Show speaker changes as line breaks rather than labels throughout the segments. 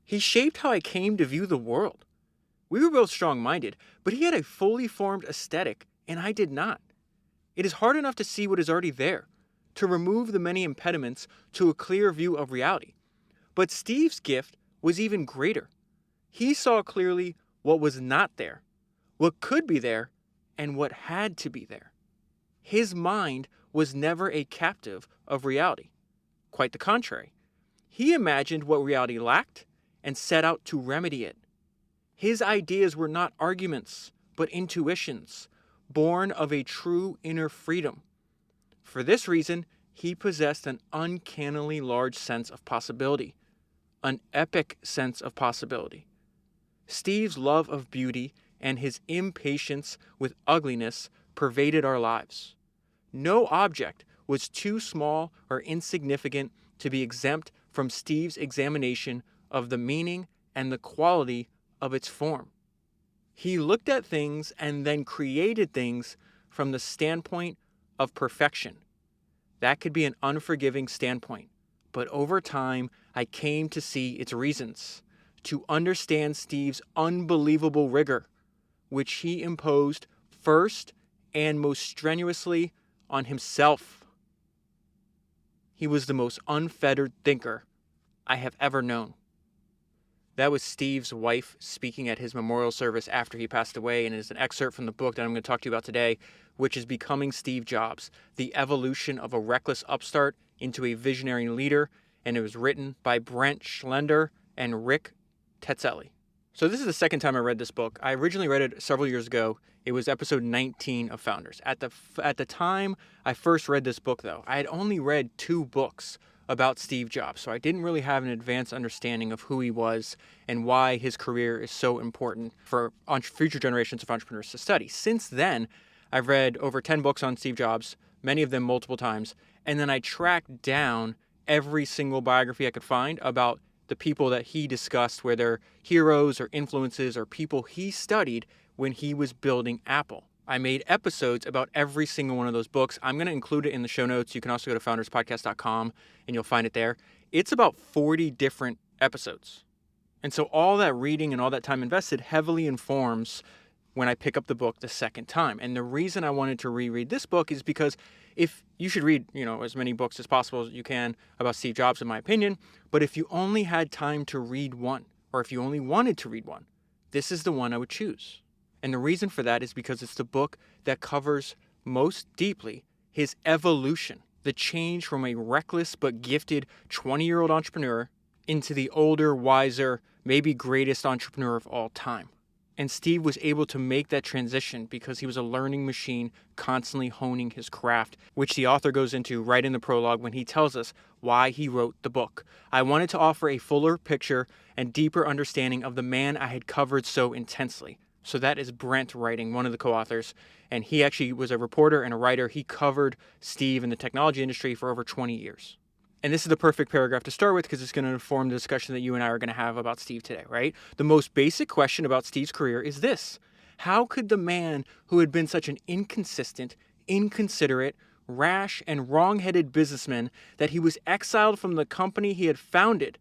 He shaped how I came to view the world. We were both strong-minded, but he had a fully formed aesthetic, and I did not. It is hard enough to see what is already there, to remove the many impediments to a clear view of reality. But Steve's gift was even greater. He saw clearly what was not there, what could be there, and what had to be there. His mind was never a captive of reality. Quite the contrary. He imagined what reality lacked and set out to remedy it. His ideas were not arguments, but intuitions, born of a true inner freedom. For this reason, he possessed an uncannily large sense of possibility, an epic sense of possibility. Steve's love of beauty and his impatience with ugliness pervaded our lives. No object was too small or insignificant to be exempt from Steve's examination of the meaning and the quality of its form. He looked at things and then created things from the standpoint of perfection. That could be an unforgiving standpoint, but over time, I came to see its reasons, to understand Steve's unbelievable rigor, which he imposed first and most strenuously on himself. He was the most unfettered thinker I have ever known. That was Steve's wife speaking at his memorial service after he passed away, and it is an excerpt from the book that I'm going to talk to you about today, which is Becoming Steve Jobs, The Evolution of a Reckless Upstart into a Visionary Leader, and it was written by Brent, Schlender, and Rick Tetzeli. So this is the second time I read this book. I originally read it several years ago. It was episode 19 of Founders. At the time I first read this book, though, I had only read 2 books about Steve Jobs, so I didn't really have an advanced understanding of who he was and why his career is so important for future generations of entrepreneurs to study. Since then, I've read over 10 books on Steve Jobs, many of them multiple times, and then I tracked down every single biography I could find about the people that he discussed, where they're heroes or influences or people he studied when he was building Apple. I made episodes about every single one of those books. I'm going to include it in the show notes. You can also go to founderspodcast.com and you'll find it there. It's about 40 different episodes. And so all that reading and all that time invested heavily informs when I pick up the book the second time. And the reason I wanted to reread this book is because if you should read, as many books as possible as you can about Steve Jobs, in my opinion, but if you only had time to read one, or if you only wanted to read one, this is the one I would choose. And the reason for that is because it's the book that covers most deeply his evolution, the change from a reckless but gifted 20-year-old entrepreneur into the older, wiser, maybe greatest entrepreneur of all time. And Steve was able to make that transition because he was a learning machine, constantly honing his craft, which the author goes into right in the prologue when he tells us why he wrote the book. I wanted to offer a fuller picture and deeper understanding of the man I had covered so intensely. So that is Brent writing, one of the co-authors, and he actually was a reporter and a writer. He covered Steve in the technology industry for over 20 years. And this is the perfect paragraph to start with because it's going to inform the discussion that you and I are going to have about Steve today, right? The most basic question about Steve's career is this: how could the man who had been such an inconsistent, inconsiderate, rash, and wrong-headed businessman that he was exiled from the company he had founded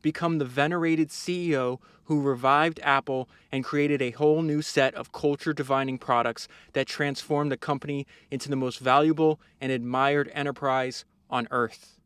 become the venerated CEO who revived Apple and created a whole new set of culture-defining products that transformed the company into the most valuable and admired enterprise on earth?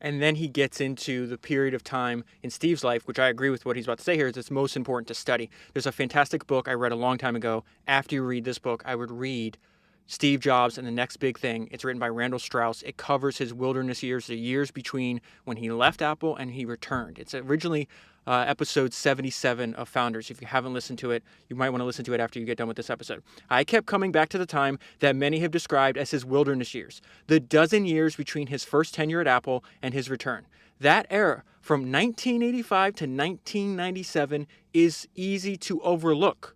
And then he gets into the period of time in Steve's life, which I agree with what he's about to say here, is it's most important to study. There's a fantastic book I read a long time ago. After you read this book, I would read Steve Jobs and the Next Big Thing. It's written by Randall Stross. It covers his wilderness years, the years between when he left Apple and he returned. It's originally episode 77 of Founders. If you haven't listened to it, you might want to listen to it after you get done with this episode. I kept coming back to the time that many have described as his wilderness years, the dozen years between his first tenure at Apple and his return. That era, from 1985 to 1997, is easy to overlook.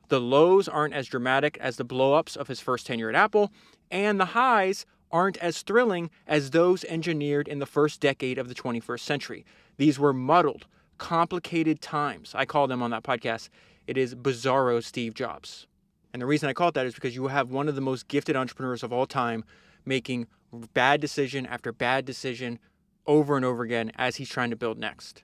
The lows aren't as dramatic as the blow-ups of his first tenure at Apple, and the highs aren't as thrilling as those engineered in the first decade of the 21st century. These were muddled, complicated times. I call them on that podcast, it is bizarro Steve Jobs. And the reason I call it that is because you have one of the most gifted entrepreneurs of all time making bad decision after bad decision over and over again as he's trying to build next.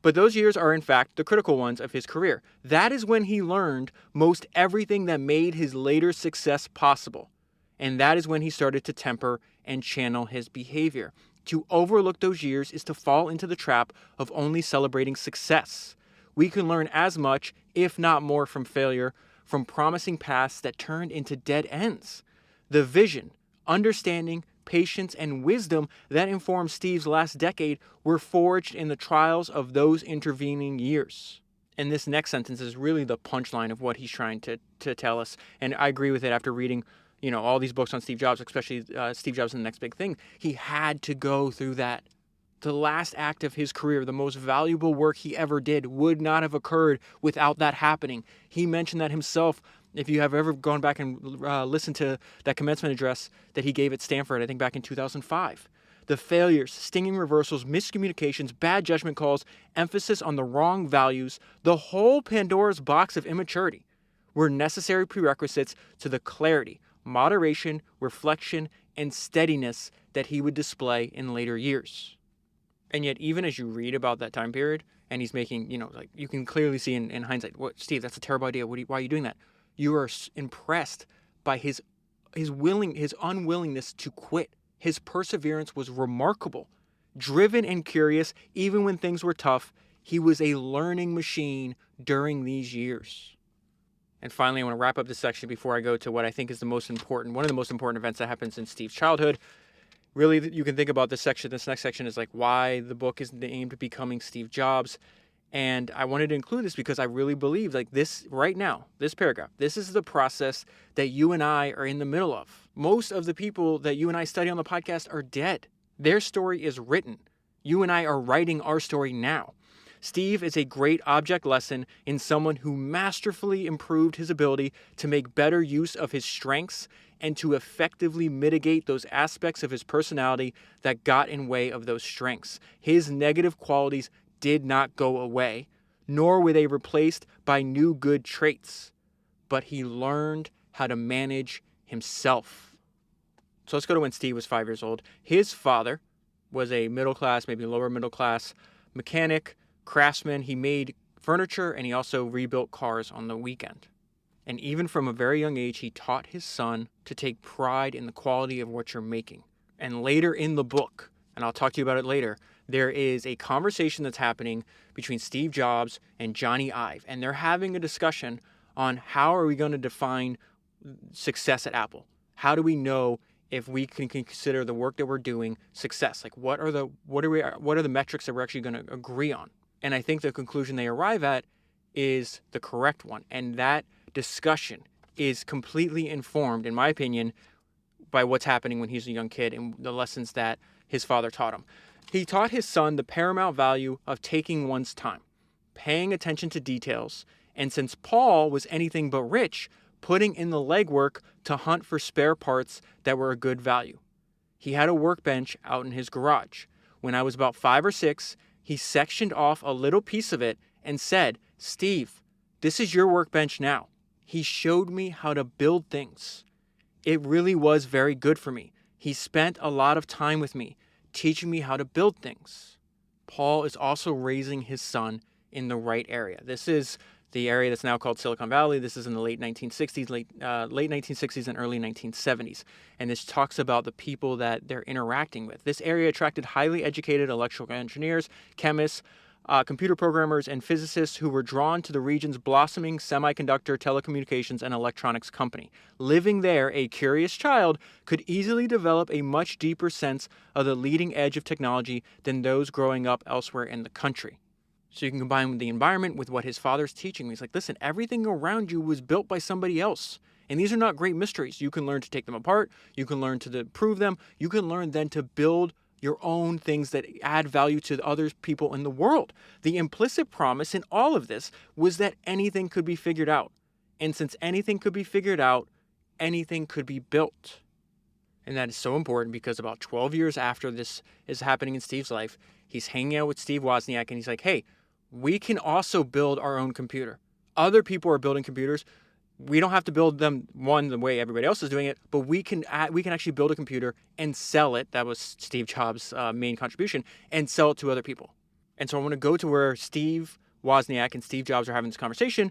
But those years are in fact the critical ones of his career. That is when he learned most everything that made his later success possible. And that is when he started to temper and channel his behavior. To overlook those years is to fall into the trap of only celebrating success. We can learn as much, if not more, from failure, from promising paths that turned into dead ends. The vision, understanding, patience, and wisdom that informed Steve's last decade were forged in the trials of those intervening years. And this next sentence is really the punchline of what he's trying to tell us. And I agree with it after reading, all these books on Steve Jobs, especially Steve Jobs and the Next Big Thing. He had to go through that. The last act of his career, the most valuable work he ever did, would not have occurred without that happening. He mentioned that himself. If you have ever gone back and listened to that commencement address that he gave at Stanford, I think back in 2005. The failures, stinging reversals, miscommunications, bad judgment calls, emphasis on the wrong values, the whole Pandora's box of immaturity were necessary prerequisites to the clarity, moderation, reflection, and steadiness that he would display in later years. And yet, even as you read about that time period, and he's making, you can clearly see in hindsight, what, Steve, that's a terrible idea. Why are you doing that? You are impressed by his unwillingness to quit. His perseverance was remarkable. Driven and curious, even when things were tough, he was a learning machine during these years. And finally, I want to wrap up this section before I go to what I think is one of the most important events that happens in Steve's childhood. Really, you can think about this next section is like why the book is aimed at becoming Steve Jobs. And I wanted to include this because I really believe this right now, this paragraph, this is the process that you and I are in the middle of. Most of the people that you and I study on the podcast are dead. Their story is written. You and I are writing our story now. Steve is a great object lesson in someone who masterfully improved his ability to make better use of his strengths and to effectively mitigate those aspects of his personality that got in way of those strengths. His negative qualities did not go away, nor were they replaced by new good traits, but he learned how to manage himself. So let's go to when Steve was 5 years old. His father was a middle class, maybe lower middle class mechanic, craftsman. He made furniture and he also rebuilt cars on the weekend. And even from a very young age, he taught his son to take pride in the quality of what you're making. And later in the book, and I'll talk to you about it later, there is a conversation that's happening between Steve Jobs and Johnny Ive. And they're having a discussion on how are we going to define success at Apple? How do we know if we can consider the work that we're doing success? Like what are the metrics that we're actually going to agree on? And I think the conclusion they arrive at is the correct one. And that discussion is completely informed, in my opinion, by what's happening when he's a young kid and the lessons that his father taught him. He taught his son the paramount value of taking one's time, paying attention to details, and since Paul was anything but rich, putting in the legwork to hunt for spare parts that were a good value. He had a workbench out in his garage. When I was about 5 or 6, he sectioned off a little piece of it and said, "Steve, this is your workbench now." He showed me how to build things. It really was very good for me. He spent a lot of time with me, teaching me how to build things. Paul is also raising his son in the right area. This is the area that's now called Silicon Valley. This is in the late 1960s and early 1970s. And this talks about the people that they're interacting with. This area attracted highly educated electrical engineers, chemists, computer programmers, and physicists who were drawn to the region's blossoming semiconductor, telecommunications, and electronics company. Living there, a curious child could easily develop a much deeper sense of the leading edge of technology than those growing up elsewhere in the country. So you can combine the environment with what his father's teaching. He's like, listen, everything around you was built by somebody else. And these are not great mysteries. You can learn to take them apart. You can learn to prove them. You can learn then to build your own things that add value to other people in the world. The implicit promise in all of this was that anything could be figured out. And since anything could be figured out, anything could be built. And that is so important because about 12 years after this is happening in Steve's life, he's hanging out with Steve Wozniak and he's like, hey, we can also build our own computer. Other people are building computers. We don't have to build them the way everybody else is doing it, but we can actually build a computer and sell it. That was Steve Jobs' main contribution, and sell it to other people. And so I want to go to where Steve Wozniak and Steve Jobs are having this conversation,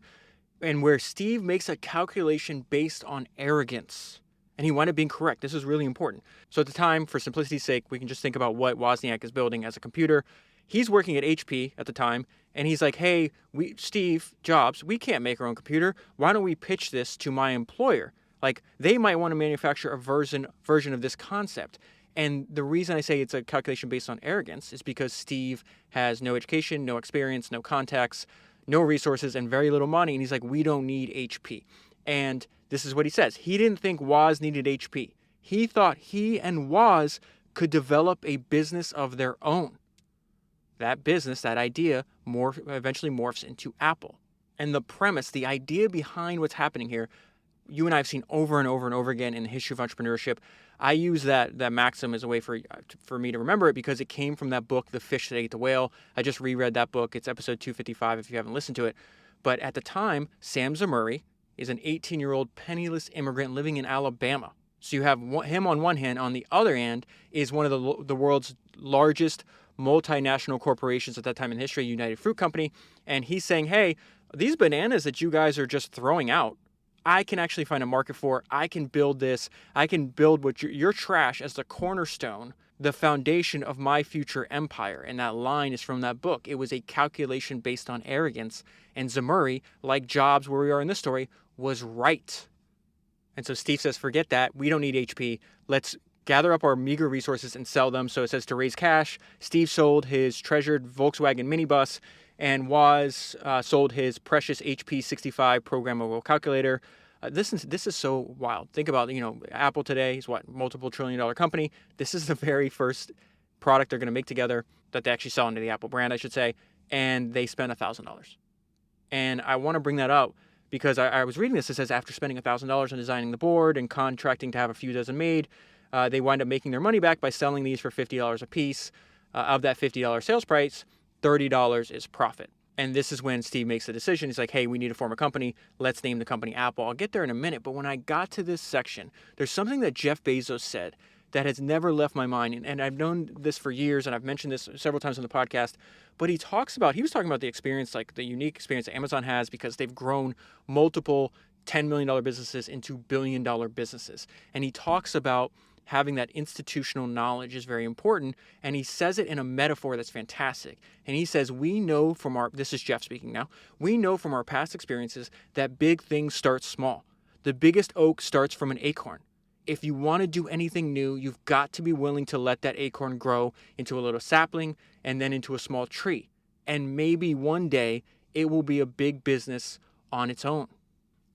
and where Steve makes a calculation based on arrogance. And he wound up being correct. This is really important. So at the time, for simplicity's sake, we can just think about what Wozniak is building as a computer. He's working at HP at the time, and he's like, hey, Steve Jobs, we can't make our own computer. Why don't we pitch this to my employer? Like, they might want to manufacture a version of this concept. And the reason I say it's a calculation based on arrogance is because Steve has no education, no experience, no contacts, no resources, and very little money. And he's like, we don't need HP. And this is what he says. He didn't think Woz needed HP. He thought he and Woz could develop a business of their own. That business, that idea, eventually morphs into Apple. And the premise, the idea behind what's happening here, you and I have seen over and over and over again in the history of entrepreneurship. I use that maxim as a way for me to remember it because it came from that book, The Fish That Ate the Whale. I just reread that book. It's episode 255 if you haven't listened to it. But at the time, Sam Zamuri is an 18-year-old penniless immigrant living in Alabama. So you have him on one hand. On the other hand is one of the world's largest multinational corporations at that time in history, United Fruit Company. And he's saying, hey, these bananas that you guys are just throwing out, I can actually find a market for. I can build this. I can build what your trash as the cornerstone, the foundation of my future empire. And that line is from that book. It was a calculation based on arrogance. And Zamuri, like Jobs, where we are in this story, was right. And so Steve says, forget that. We don't need HP. Let's gather up our meager resources and sell them. So it says to raise cash. Steve sold his treasured Volkswagen minibus, and Woz sold his precious HP 65 programmable calculator. This is so wild. Think about, Apple today is multiple $1 trillion company. This is the very first product they're going to make together that they actually sell under the Apple brand, I should say. And they spent $1,000. And I want to bring that up because I was reading this. It says after spending $1,000 on designing the board and contracting to have a few dozen made, they wind up making their money back by selling these for $50 a piece. Of that $50 sales price, $30 is profit. And this is when Steve makes the decision. He's like, hey, we need to form a company. Let's name the company Apple. I'll get there in a minute. But when I got to this section, there's something that Jeff Bezos said that has never left my mind. And I've known this for years, and I've mentioned this several times on the podcast. But he was talking about the experience, like the unique experience that Amazon has because they've grown multiple $10 million businesses into billion-dollar businesses. And he talks about having that institutional knowledge is very important. And he says it in a metaphor that's fantastic. And he says, this is Jeff speaking now, we know from our past experiences that big things start small. The biggest oak starts from an acorn. If you want to do anything new, you've got to be willing to let that acorn grow into a little sapling and then into a small tree. And maybe one day it will be a big business on its own.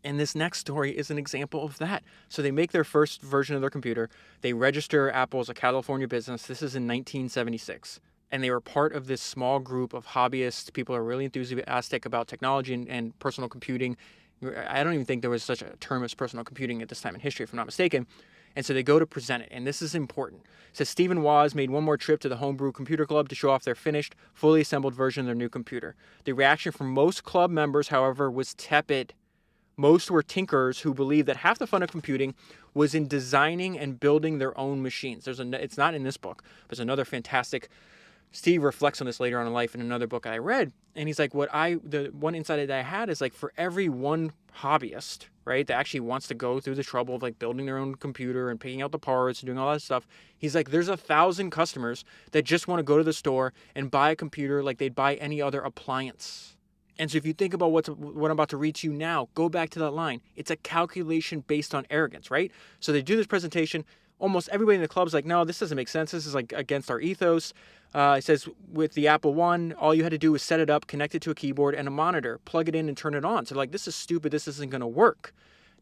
And this next story is an example of that. So they make their first version of their computer. They register Apple as a California business. This is in 1976. And they were part of this small group of hobbyists. People are really enthusiastic about technology and personal computing. I don't even think there was such a term as personal computing at this time in history, if I'm not mistaken. And so they go to present it. And this is important. It says Steve and Woz made one more trip to the Homebrew Computer Club to show off their finished, fully assembled version of their new computer. The reaction from most club members, however, was tepid. Most were tinkerers who believed that half the fun of computing was in designing and building their own machines. It's not in this book, but there's another fantastic. Steve reflects on this later on in life in another book I read. And he's like, the one insight that I had is like for every one hobbyist, right, that actually wants to go through the trouble of like building their own computer and picking out the parts and doing all that stuff. He's like, there's 1,000 customers that just want to go to the store and buy a computer like they'd buy any other appliance. And so if you think about what I'm about to read to you now, go back to that line. It's a calculation based on arrogance, right? So they do this presentation. Almost everybody in the club's like, no, this doesn't make sense. This is like against our ethos. It says with the Apple One, all you had to do was set it up, connect it to a keyboard and a monitor, plug it in and turn it on. So like, this is stupid. This isn't going to work.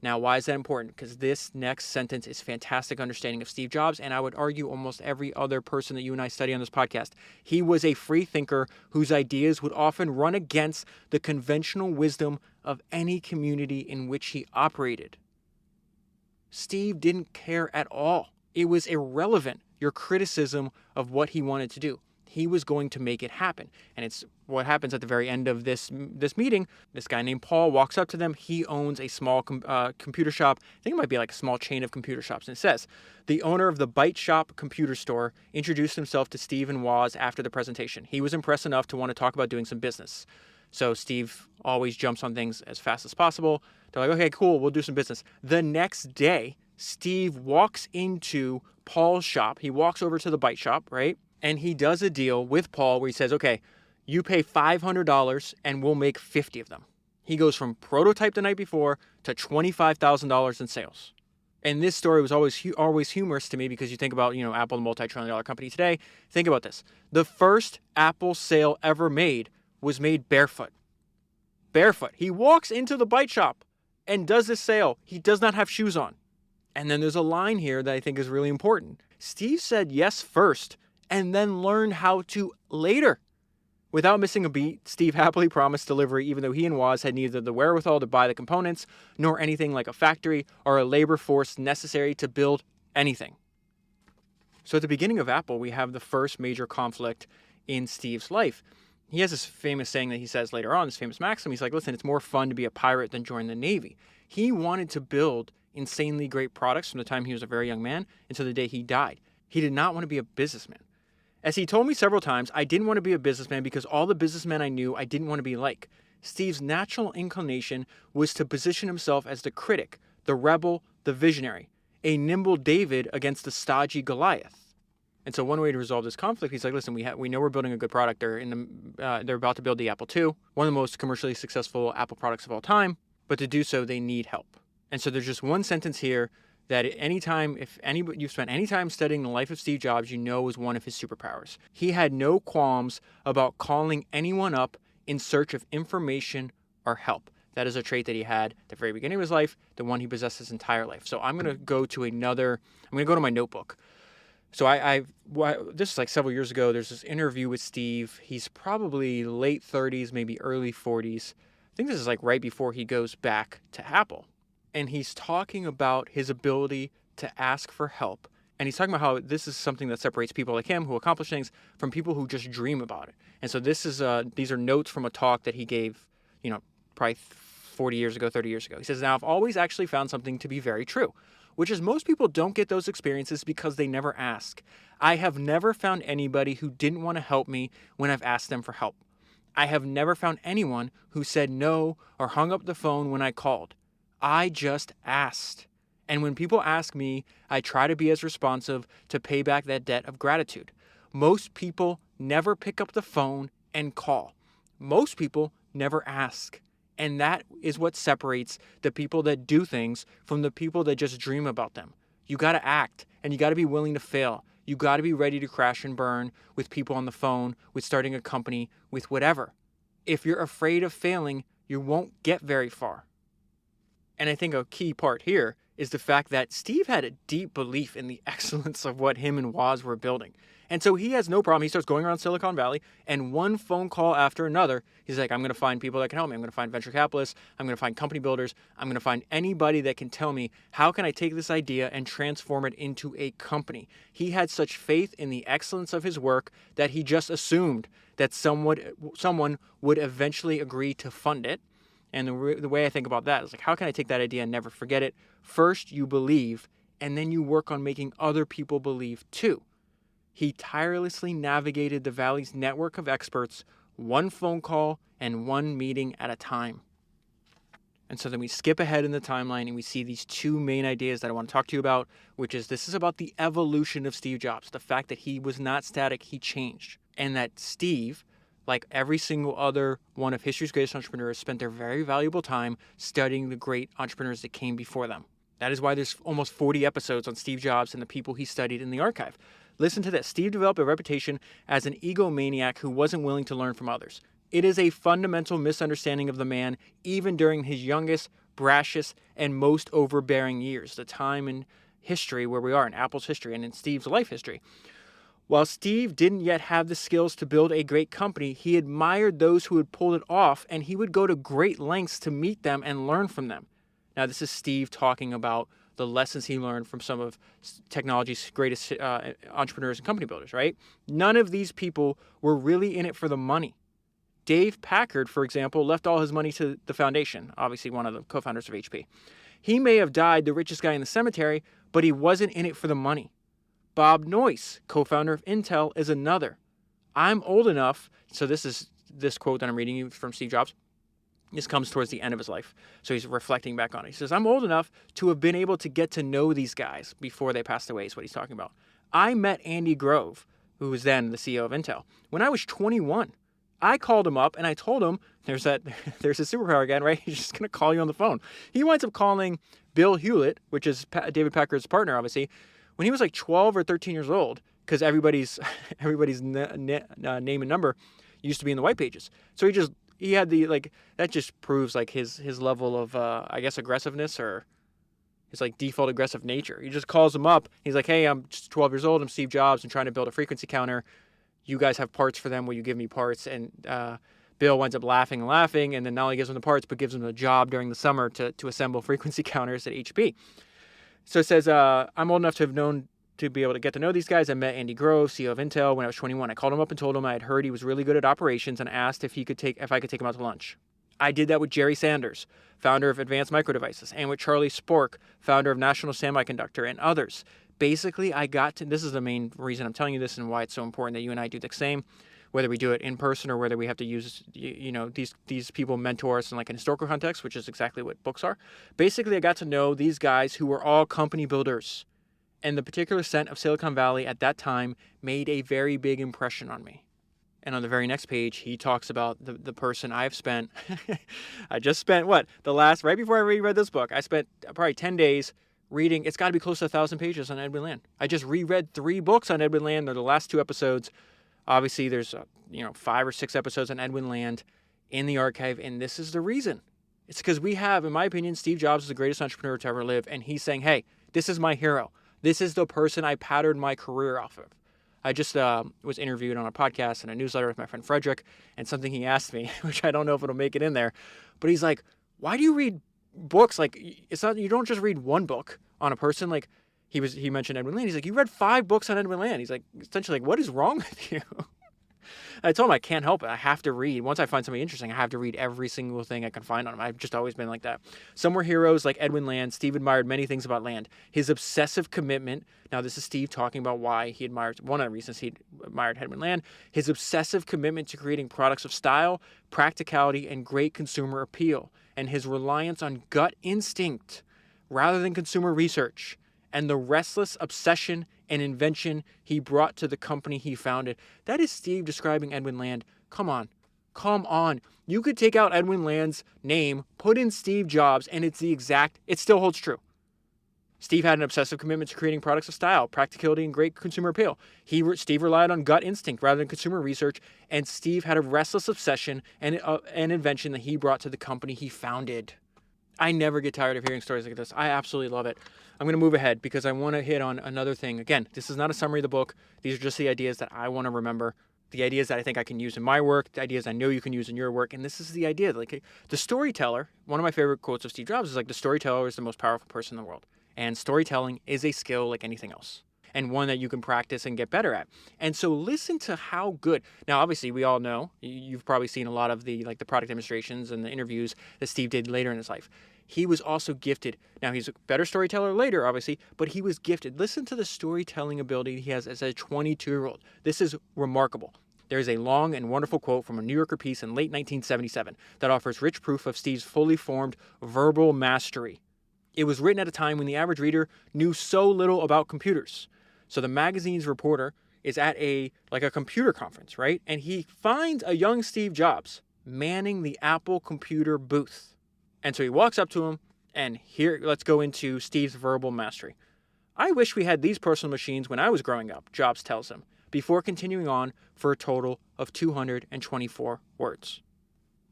Now, why is that important? Because this next sentence is fantastic understanding of Steve Jobs, and I would argue almost every other person that you and I study on this podcast. He was a free thinker whose ideas would often run against the conventional wisdom of any community in which he operated. Steve didn't care at all. It was irrelevant, your criticism of what he wanted to do. He was going to make it happen. And it's what happens at the very end of this meeting. This guy named Paul walks up to them. He owns a small computer shop. I think it might be like a small chain of computer shops. And it says, the owner of the Bite Shop computer store introduced himself to Steve and Woz after the presentation. He was impressed enough to want to talk about doing some business. So Steve always jumps on things as fast as possible. They're like, okay, cool, we'll do some business. The next day, Steve walks into Paul's shop. He walks over to the Bite Shop, right? And he does a deal with Paul where he says, okay, you pay $500 and we'll make 50 of them. He goes from prototype the night before to $25,000 in sales. And this story was always humorous to me because you think about, Apple, the multi-trillion-dollar company today. Think about this. The first Apple sale ever made was made barefoot. Barefoot. He walks into the Bite Shop and does this sale. He does not have shoes on. And then there's a line here that I think is really important. Steve said yes first and then learned how to later. Without missing a beat, Steve happily promised delivery even though he and Woz had neither the wherewithal to buy the components nor anything like a factory or a labor force necessary to build anything. So at the beginning of Apple, we have the first major conflict in Steve's life. He has this famous saying that he says later on, this famous maxim. He's like, listen, it's more fun to be a pirate than join the Navy. He wanted to build insanely great products from the time he was a very young man until the day he died. He did not want to be a businessman. As he told me several times, I didn't want to be a businessman because all the businessmen I knew I didn't want to be like. Steve's natural inclination was to position himself as the critic, the rebel, the visionary, a nimble David against the stodgy Goliath. And so one way to resolve this conflict, he's like, listen, we know we're building a good product. They're about to build the Apple II, one of the most commercially successful Apple products of all time. But to do so, they need help. And so there's just one sentence here that you've spent any time studying the life of Steve Jobs, is one of his superpowers. He had no qualms about calling anyone up in search of information or help. That is a trait that he had at the very beginning of his life, the one he possessed his entire life. So I'm going to go to my notebook. So this is like several years ago. There's this interview with Steve. He's probably late 30s, maybe early 40s. I think this is like right before he goes back to Apple. And he's talking about his ability to ask for help. And he's talking about how this is something that separates people like him who accomplish things from people who just dream about it. And so these are notes from a talk that he gave, probably 40 years ago, 30 years ago. He says, now I've always actually found something to be very true, which is most people don't get those experiences because they never ask. I have never found anybody who didn't want to help me when I've asked them for help. I have never found anyone who said no or hung up the phone when I called. I just asked. And when people ask me, I try to be as responsive to pay back that debt of gratitude. Most people never pick up the phone and call. Most people never ask. And that is what separates the people that do things from the people that just dream about them. You got to act, and you got to be willing to fail. You got to be ready to crash and burn with people on the phone, with starting a company, with whatever. If you're afraid of failing, you won't get very far. And I think a key part here is the fact that Steve had a deep belief in the excellence of what him and Woz were building. And so he has no problem. He starts going around Silicon Valley, and one phone call after another, he's like, I'm going to find people that can help me. I'm going to find venture capitalists. I'm going to find company builders. I'm going to find anybody that can tell me, how can I take this idea and transform it into a company? He had such faith in the excellence of his work that he just assumed that someone would eventually agree to fund it. And the way I think about that is like, how can I take that idea and never forget it? First, you believe, and then you work on making other people believe too. He tirelessly navigated the Valley's network of experts, one phone call and one meeting at a time. And so then we skip ahead in the timeline and we see these two main ideas that I want to talk to you about, which is this is about the evolution of Steve Jobs, the fact that he was not static, he changed. And that Steve, like every single other one of history's greatest entrepreneurs, spent their very valuable time studying the great entrepreneurs that came before them. That is why there's almost 40 episodes on Steve Jobs and the people he studied in the archive. Listen to this. Steve developed a reputation as an egomaniac who wasn't willing to learn from others. It is a fundamental misunderstanding of the man, even during his youngest, brashest, and most overbearing years, the time in history where we are, in Apple's history and in Steve's life history. While Steve didn't yet have the skills to build a great company, he admired those who had pulled it off, and he would go to great lengths to meet them and learn from them. Now, this is Steve talking about the lessons he learned from some of technology's greatest entrepreneurs and company builders, right? None of these people were really in it for the money. Dave Packard, for example, left all his money to the foundation, obviously one of the co-founders of HP. He may have died the richest guy in the cemetery, but he wasn't in it for the money. Bob Noyce, co-founder of Intel, is another. I'm old enough, so this quote that I'm reading you from Steve Jobs. This comes towards the end of his life, so he's reflecting back on it. He says, I'm old enough to have been able to get to know these guys before they passed away, is what he's talking about. I met Andy Grove, who was then the CEO of Intel, when I was 21. I called him up and I told him, there's his superpower again, right? He's just going to call you on the phone. He winds up calling Bill Hewlett, which is David Packard's partner, obviously, when he was like 12 or 13 years old, because everybody's name and number used to be in the white pages. So he had that just proves like his level of, I guess, aggressiveness or his like default aggressive nature. He just calls him up. He's like, hey, I'm just 12 years old. I'm Steve Jobs. I'm trying to build a frequency counter. You guys have parts for them. Will you give me parts? And Bill winds up laughing, and then not only gives him the parts, but gives him a job during the summer to assemble frequency counters at HP. So it says, I'm old enough to have known to be able to get to know these guys. I met Andy Grove, CEO of Intel, when I was 21. I called him up and told him I had heard he was really good at operations and asked if I could take him out to lunch. I did that with Jerry Sanders, founder of Advanced Micro Devices, and with Charlie Spork, founder of National Semiconductor, and others. Basically, this is the main reason I'm telling you this and why it's so important that you and I do the same, whether we do it in person or whether we have to use, these people mentor us in like an historical context, which is exactly what books are. Basically, I got to know these guys who were all company builders, and the particular scent of Silicon Valley at that time made a very big impression on me. And on the very next page, he talks about the person I've spent, right before I reread this book, I spent probably 10 days reading. It's got to be close to 1,000 pages on Edwin Land. I just reread 3 books on Edwin Land. They're the last 2 episodes. Obviously, there's 5 or 6 episodes on Edwin Land in the archive, and this is the reason. It's because we have, in my opinion, Steve Jobs is the greatest entrepreneur to ever live, and he's saying, hey, this is my hero. This is the person I patterned my career off of. I just was interviewed on a podcast and a newsletter with my friend Frederick, and something he asked me, which I don't know if it'll make it in there, but he's like, why do you read books? Like, it's not, you don't just read one book on a person. Like, he mentioned Edwin Land. He's like, you read 5 books on Edwin Land. He's like, essentially, like, what is wrong with you? I told him I can't help it. I have to read. Once I find something interesting, I have to read every single thing I can find on him. I've just always been like that. Some were heroes like Edwin Land. Steve admired many things about Land. His obsessive commitment. Now, this is Steve talking about why he admired, one of the reasons he admired Edwin Land. His obsessive commitment to creating products of style, practicality, and great consumer appeal. And his reliance on gut instinct rather than consumer research. And the restless obsession and invention he brought to the company he founded. That is Steve describing Edwin Land. Come on. You could take out Edwin Land's name, put in Steve Jobs, and it still holds true. Steve had an obsessive commitment to creating products of style, practicality, and great consumer appeal. Steve relied on gut instinct rather than consumer research, and Steve had a restless obsession and an invention that he brought to the company he founded. I never get tired of hearing stories like this. I absolutely love it. I'm going to move ahead because I want to hit on another thing. Again, this is not a summary of the book. These are just the ideas that I want to remember, the ideas that I think I can use in my work, the ideas I know you can use in your work. And this is the idea. Like, the storyteller, one of my favorite quotes of Steve Jobs is like, the storyteller is the most powerful person in the world. And storytelling is a skill like anything else, and one that you can practice and get better at. And so listen to how good. Now, obviously, we all know, you've probably seen a lot of the product demonstrations and the interviews that Steve did later in his life. He was also gifted. Now, he's a better storyteller later, obviously, but he was gifted. Listen to the storytelling ability he has as a 22-year-old. This is remarkable. There is a long and wonderful quote from a New Yorker piece in late 1977 that offers rich proof of Steve's fully formed verbal mastery. It was written at a time when the average reader knew so little about computers. So the magazine's reporter is at a computer conference, right? And he finds a young Steve Jobs manning the Apple computer booth. And so he walks up to him, and let's go into Steve's verbal mastery. I wish we had these personal machines when I was growing up, Jobs tells him, before continuing on for a total of 224 words.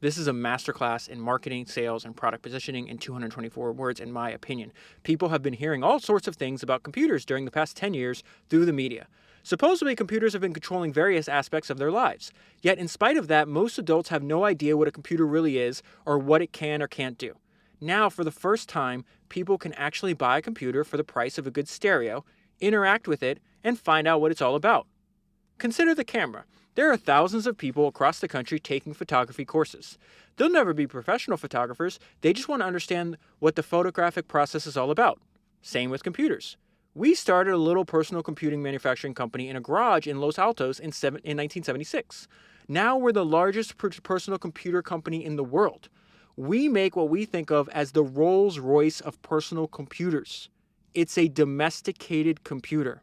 This is a masterclass in marketing, sales, and product positioning in 224 words, in my opinion. People have been hearing all sorts of things about computers during the past 10 years through the media. Supposedly, computers have been controlling various aspects of their lives. Yet, in spite of that, most adults have no idea what a computer really is or what it can or can't do. Now, for the first time, people can actually buy a computer for the price of a good stereo, interact with it, and find out what it's all about. Consider the camera. There are thousands of people across the country taking photography courses. They'll never be professional photographers, they just want to understand what the photographic process is all about. Same with computers. We started a little personal computing manufacturing company in a garage in Los Altos in 1976. Now we're the largest personal computer company in the world. We make what we think of as the Rolls-Royce of personal computers. It's a domesticated computer.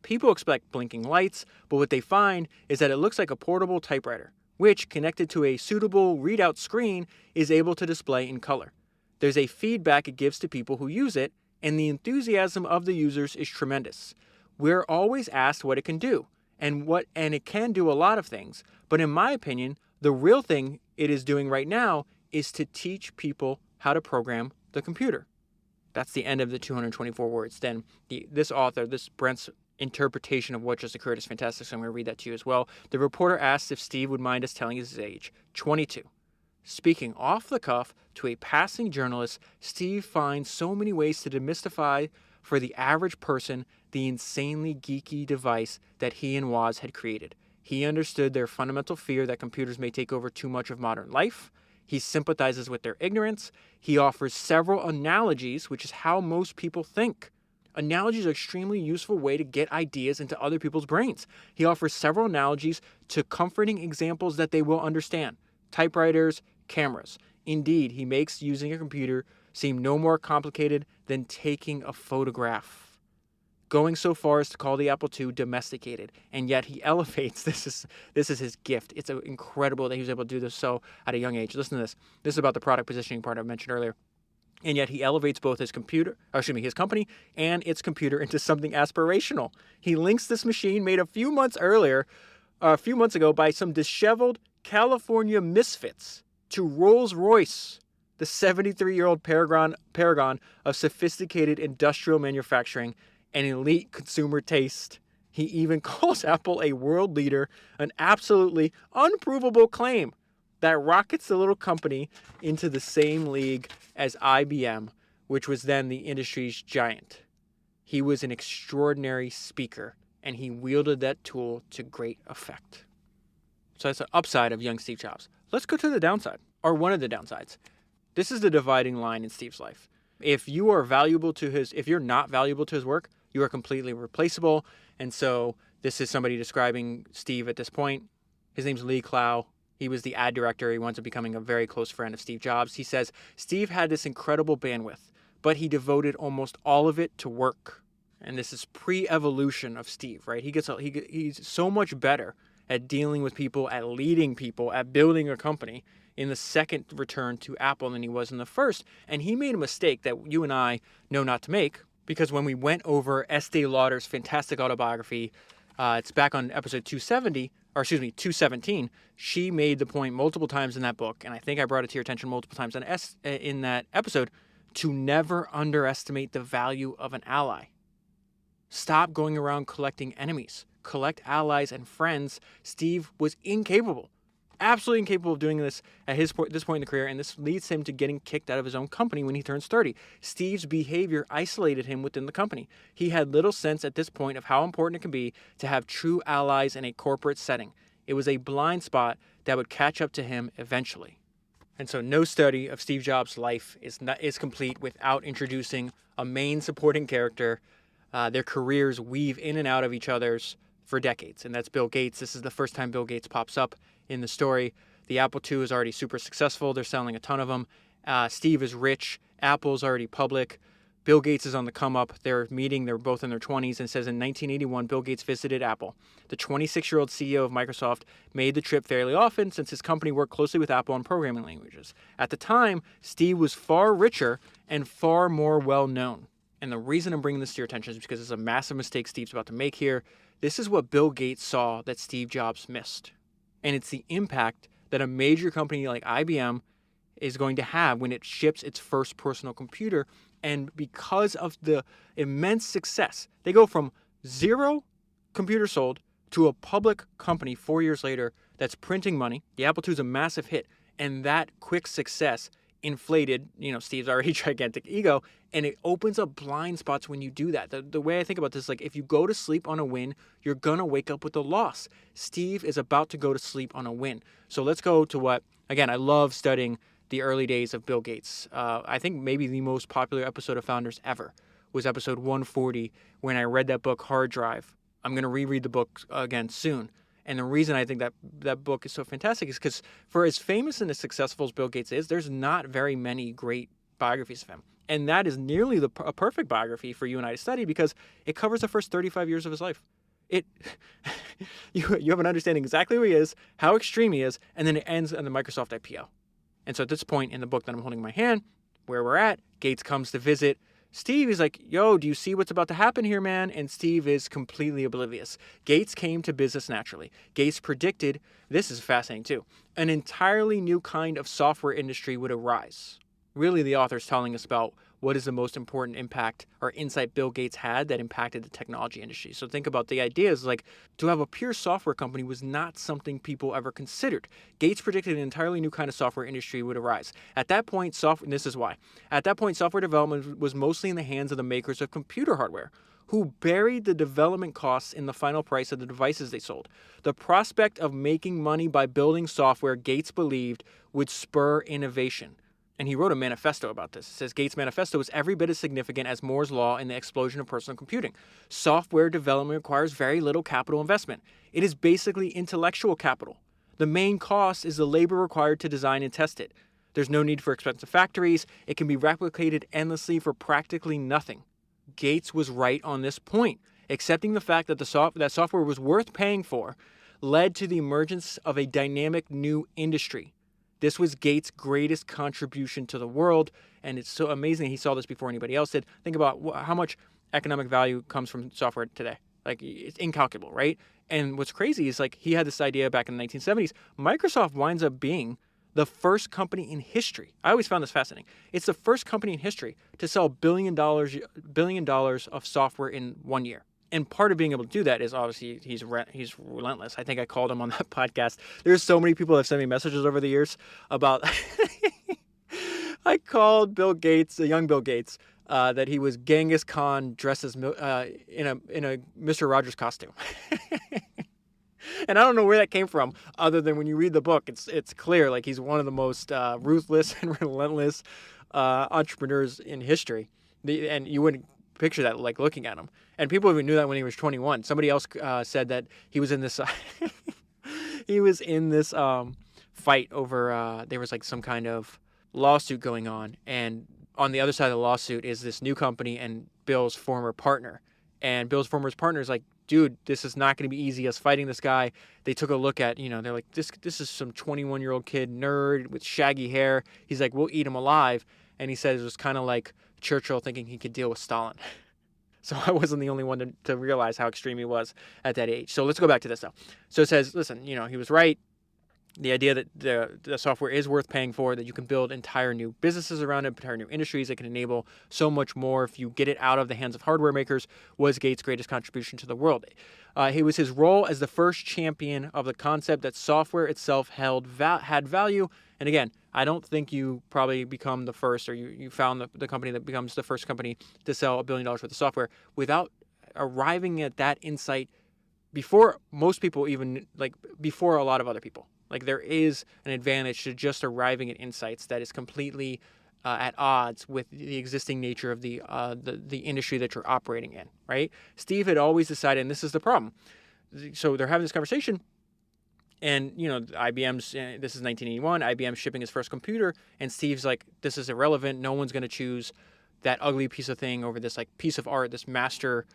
People expect blinking lights, but what they find is that it looks like a portable typewriter, which, connected to a suitable readout screen, is able to display in color. There's a feedback it gives to people who use it, and the enthusiasm of the users is tremendous. We're always asked what it can do, and it can do a lot of things, but in my opinion, the real thing it is doing right now is to teach people how to program the computer. That's the end of the 224 words. Then this Brent's interpretation of what just occurred is fantastic, so I'm going to read that to you as well. The reporter asked if Steve would mind us telling his age, 22. Speaking off the cuff to a passing journalist, Steve finds so many ways to demystify for the average person the insanely geeky device that he and Woz had created. He understood their fundamental fear that computers may take over too much of modern life. He sympathizes with their ignorance. He offers several analogies, which is how most people think. Analogies are an extremely useful way to get ideas into other people's brains. He offers several analogies to comforting examples that they will understand. Typewriters, cameras. Indeed, he makes using a computer seem no more complicated than taking a photograph. Going so far as to call the Apple II domesticated, and yet he elevates. This is his gift. It's incredible that he was able to do this so at a young age. Listen to this. This is about the product positioning part I mentioned earlier. And yet he elevates both his company and its computer into something aspirational. He links this machine made a few months ago by some disheveled California misfits to Rolls-Royce, the 73-year-old paragon of sophisticated industrial manufacturing and elite consumer taste. He even calls Apple a world leader, an absolutely unprovable claim that rockets the little company into the same league as IBM, which was then the industry's giant. He was an extraordinary speaker, and he wielded that tool to great effect. So that's the upside of young Steve Jobs. Let's go to the downside, or one of the downsides. This is the dividing line in Steve's life. If you're not valuable to his work, you are completely replaceable. And so this is somebody describing Steve at this point. His name's Lee Clow. He was the ad director. He winds up becoming a very close friend of Steve Jobs. He says, Steve had this incredible bandwidth, but he devoted almost all of it to work. And this is pre-evolution of Steve, right? He's so much better at dealing with people, at leading people, at building a company in the second return to Apple than he was in the first. And he made a mistake that you and I know not to make, because when we went over Estee Lauder's fantastic autobiography, it's back on episode 217, she made the point multiple times in that book, and I think I brought it to your attention multiple times in that episode, to never underestimate the value of an ally. Stop going around collecting enemies. Collect allies and friends. Steve was incapable, absolutely incapable of doing this at this point in the career, and this leads him to getting kicked out of his own company when he turns 30. Steve's behavior isolated him within the company. He had little sense at this point of how important it can be to have true allies in a corporate setting. It was a blind spot that would catch up to him eventually. And so no study of Steve Jobs' life is complete without introducing a main supporting character. Their careers weave in and out of each other's for decades, and that's Bill Gates. This is the first time Bill Gates pops up in the story. The Apple II is already super successful. They're selling a ton of them. Steve is rich. Apple's already public. Bill Gates is on the come up. They're meeting. They're both in their 20s. And it says in 1981, Bill Gates visited Apple. The 26-year-old CEO of Microsoft made the trip fairly often since his company worked closely with Apple on programming languages. At the time, Steve was far richer and far more well-known. And the reason I'm bringing this to your attention is because it's a massive mistake Steve's about to make here. This is what Bill Gates saw that Steve Jobs missed. And it's the impact that a major company like IBM is going to have when it ships its first personal computer. And because of the immense success, they go from 0 computers sold to a public company 4 years later that's printing money. The Apple II is a massive hit. And that quick success inflated, Steve's already gigantic ego, and it opens up blind spots when you do that. The way I think about this is like, if you go to sleep on a win, you're going to wake up with a loss. Steve is about to go to sleep on a win. So let's go to again, I love studying the early days of Bill Gates. I think maybe the most popular episode of Founders ever was episode 140 when I read that book, Hard Drive. I'm going to reread the book again soon. And the reason I think that book is so fantastic is because for as famous and as successful as Bill Gates is, there's not very many great biographies of him. And that is nearly a perfect biography for you and I to study because it covers the first 35 years of his life. You have an understanding exactly who he is, how extreme he is, and then it ends on the Microsoft IPO. And so at this point in the book that I'm holding in my hand, where we're at, Gates comes to visit Steve. Is like, yo, do you see what's about to happen here, man? And Steve is completely oblivious. Gates came to business naturally. Gates predicted, this is fascinating too, an entirely new kind of software industry would arise. Really, the author's telling us about what is the most important impact or insight Bill Gates had that impacted the technology industry. So think about the idea is like to have a pure software company was not something people ever considered. Gates predicted an entirely new kind of software industry would arise. At that point, this is why. At that point, software development was mostly in the hands of the makers of computer hardware, who buried the development costs in the final price of the devices they sold. The prospect of making money by building software, Gates believed, would spur innovation. And he wrote a manifesto about this. It says Gates' manifesto is every bit as significant as Moore's law in the explosion of personal computing. Software development requires very little capital investment. It is basically intellectual capital. The main cost is the labor required to design and test it. There's no need for expensive factories. It can be replicated endlessly for practically nothing. Gates was right on this point. Accepting the fact that that software was worth paying for led to the emergence of a dynamic new industry. This was Gates' greatest contribution to the world, and it's so amazing he saw this before anybody else did. Think about how much economic value comes from software today. Like, it's incalculable, right? And what's crazy is, like, he had this idea back in the 1970s. Microsoft winds up being the first company in history. I always found this fascinating. It's the first company in history to sell $1 billion of software in 1 year. And part of being able to do that is obviously he's relentless. I think I called him on that podcast. There's so many people that have sent me messages over the years about I called Bill Gates, young Bill Gates, that he was Genghis Khan dressed as in a Mr. Rogers costume. And I don't know where that came from, other than when you read the book, it's clear like he's one of the most ruthless and relentless entrepreneurs in history. And you wouldn't picture that like looking at him. And people even knew that when he was 21. Somebody else said that he was in this fight over there was like some kind of lawsuit going on, and on the other side of the lawsuit is this new company and Bill's former partner. And Bill's former partner is like, dude, this is not going to be easy, us fighting this guy. They took a look at, they're like, this is some 21-year-old kid nerd with shaggy hair. He's like, we'll eat him alive. And he said it was kind of like Churchill thinking he could deal with Stalin. So I wasn't the only one to realize how extreme he was at that age. So let's go back to this, though. So it says, listen, he was right. The idea that the software is worth paying for, that you can build entire new businesses around it, entire new industries that can enable so much more if you get it out of the hands of hardware makers, was Gates' greatest contribution to the world. It was his role as the first champion of the concept that software itself had value. And again, I don't think you probably become the first, or you found the company that becomes the first company to sell $1 billion worth of software without arriving at that insight before most people, even like before a lot of other people. Like, there is an advantage to just arriving at insights that is completely at odds with the existing nature of the industry that you're operating in, right? Steve had always decided, and this is the problem. So they're having this conversation, and, IBM's, this is 1981, IBM's shipping his first computer, and Steve's like, this is irrelevant. No one's going to choose that ugly piece of thing over this, like, piece of art, this master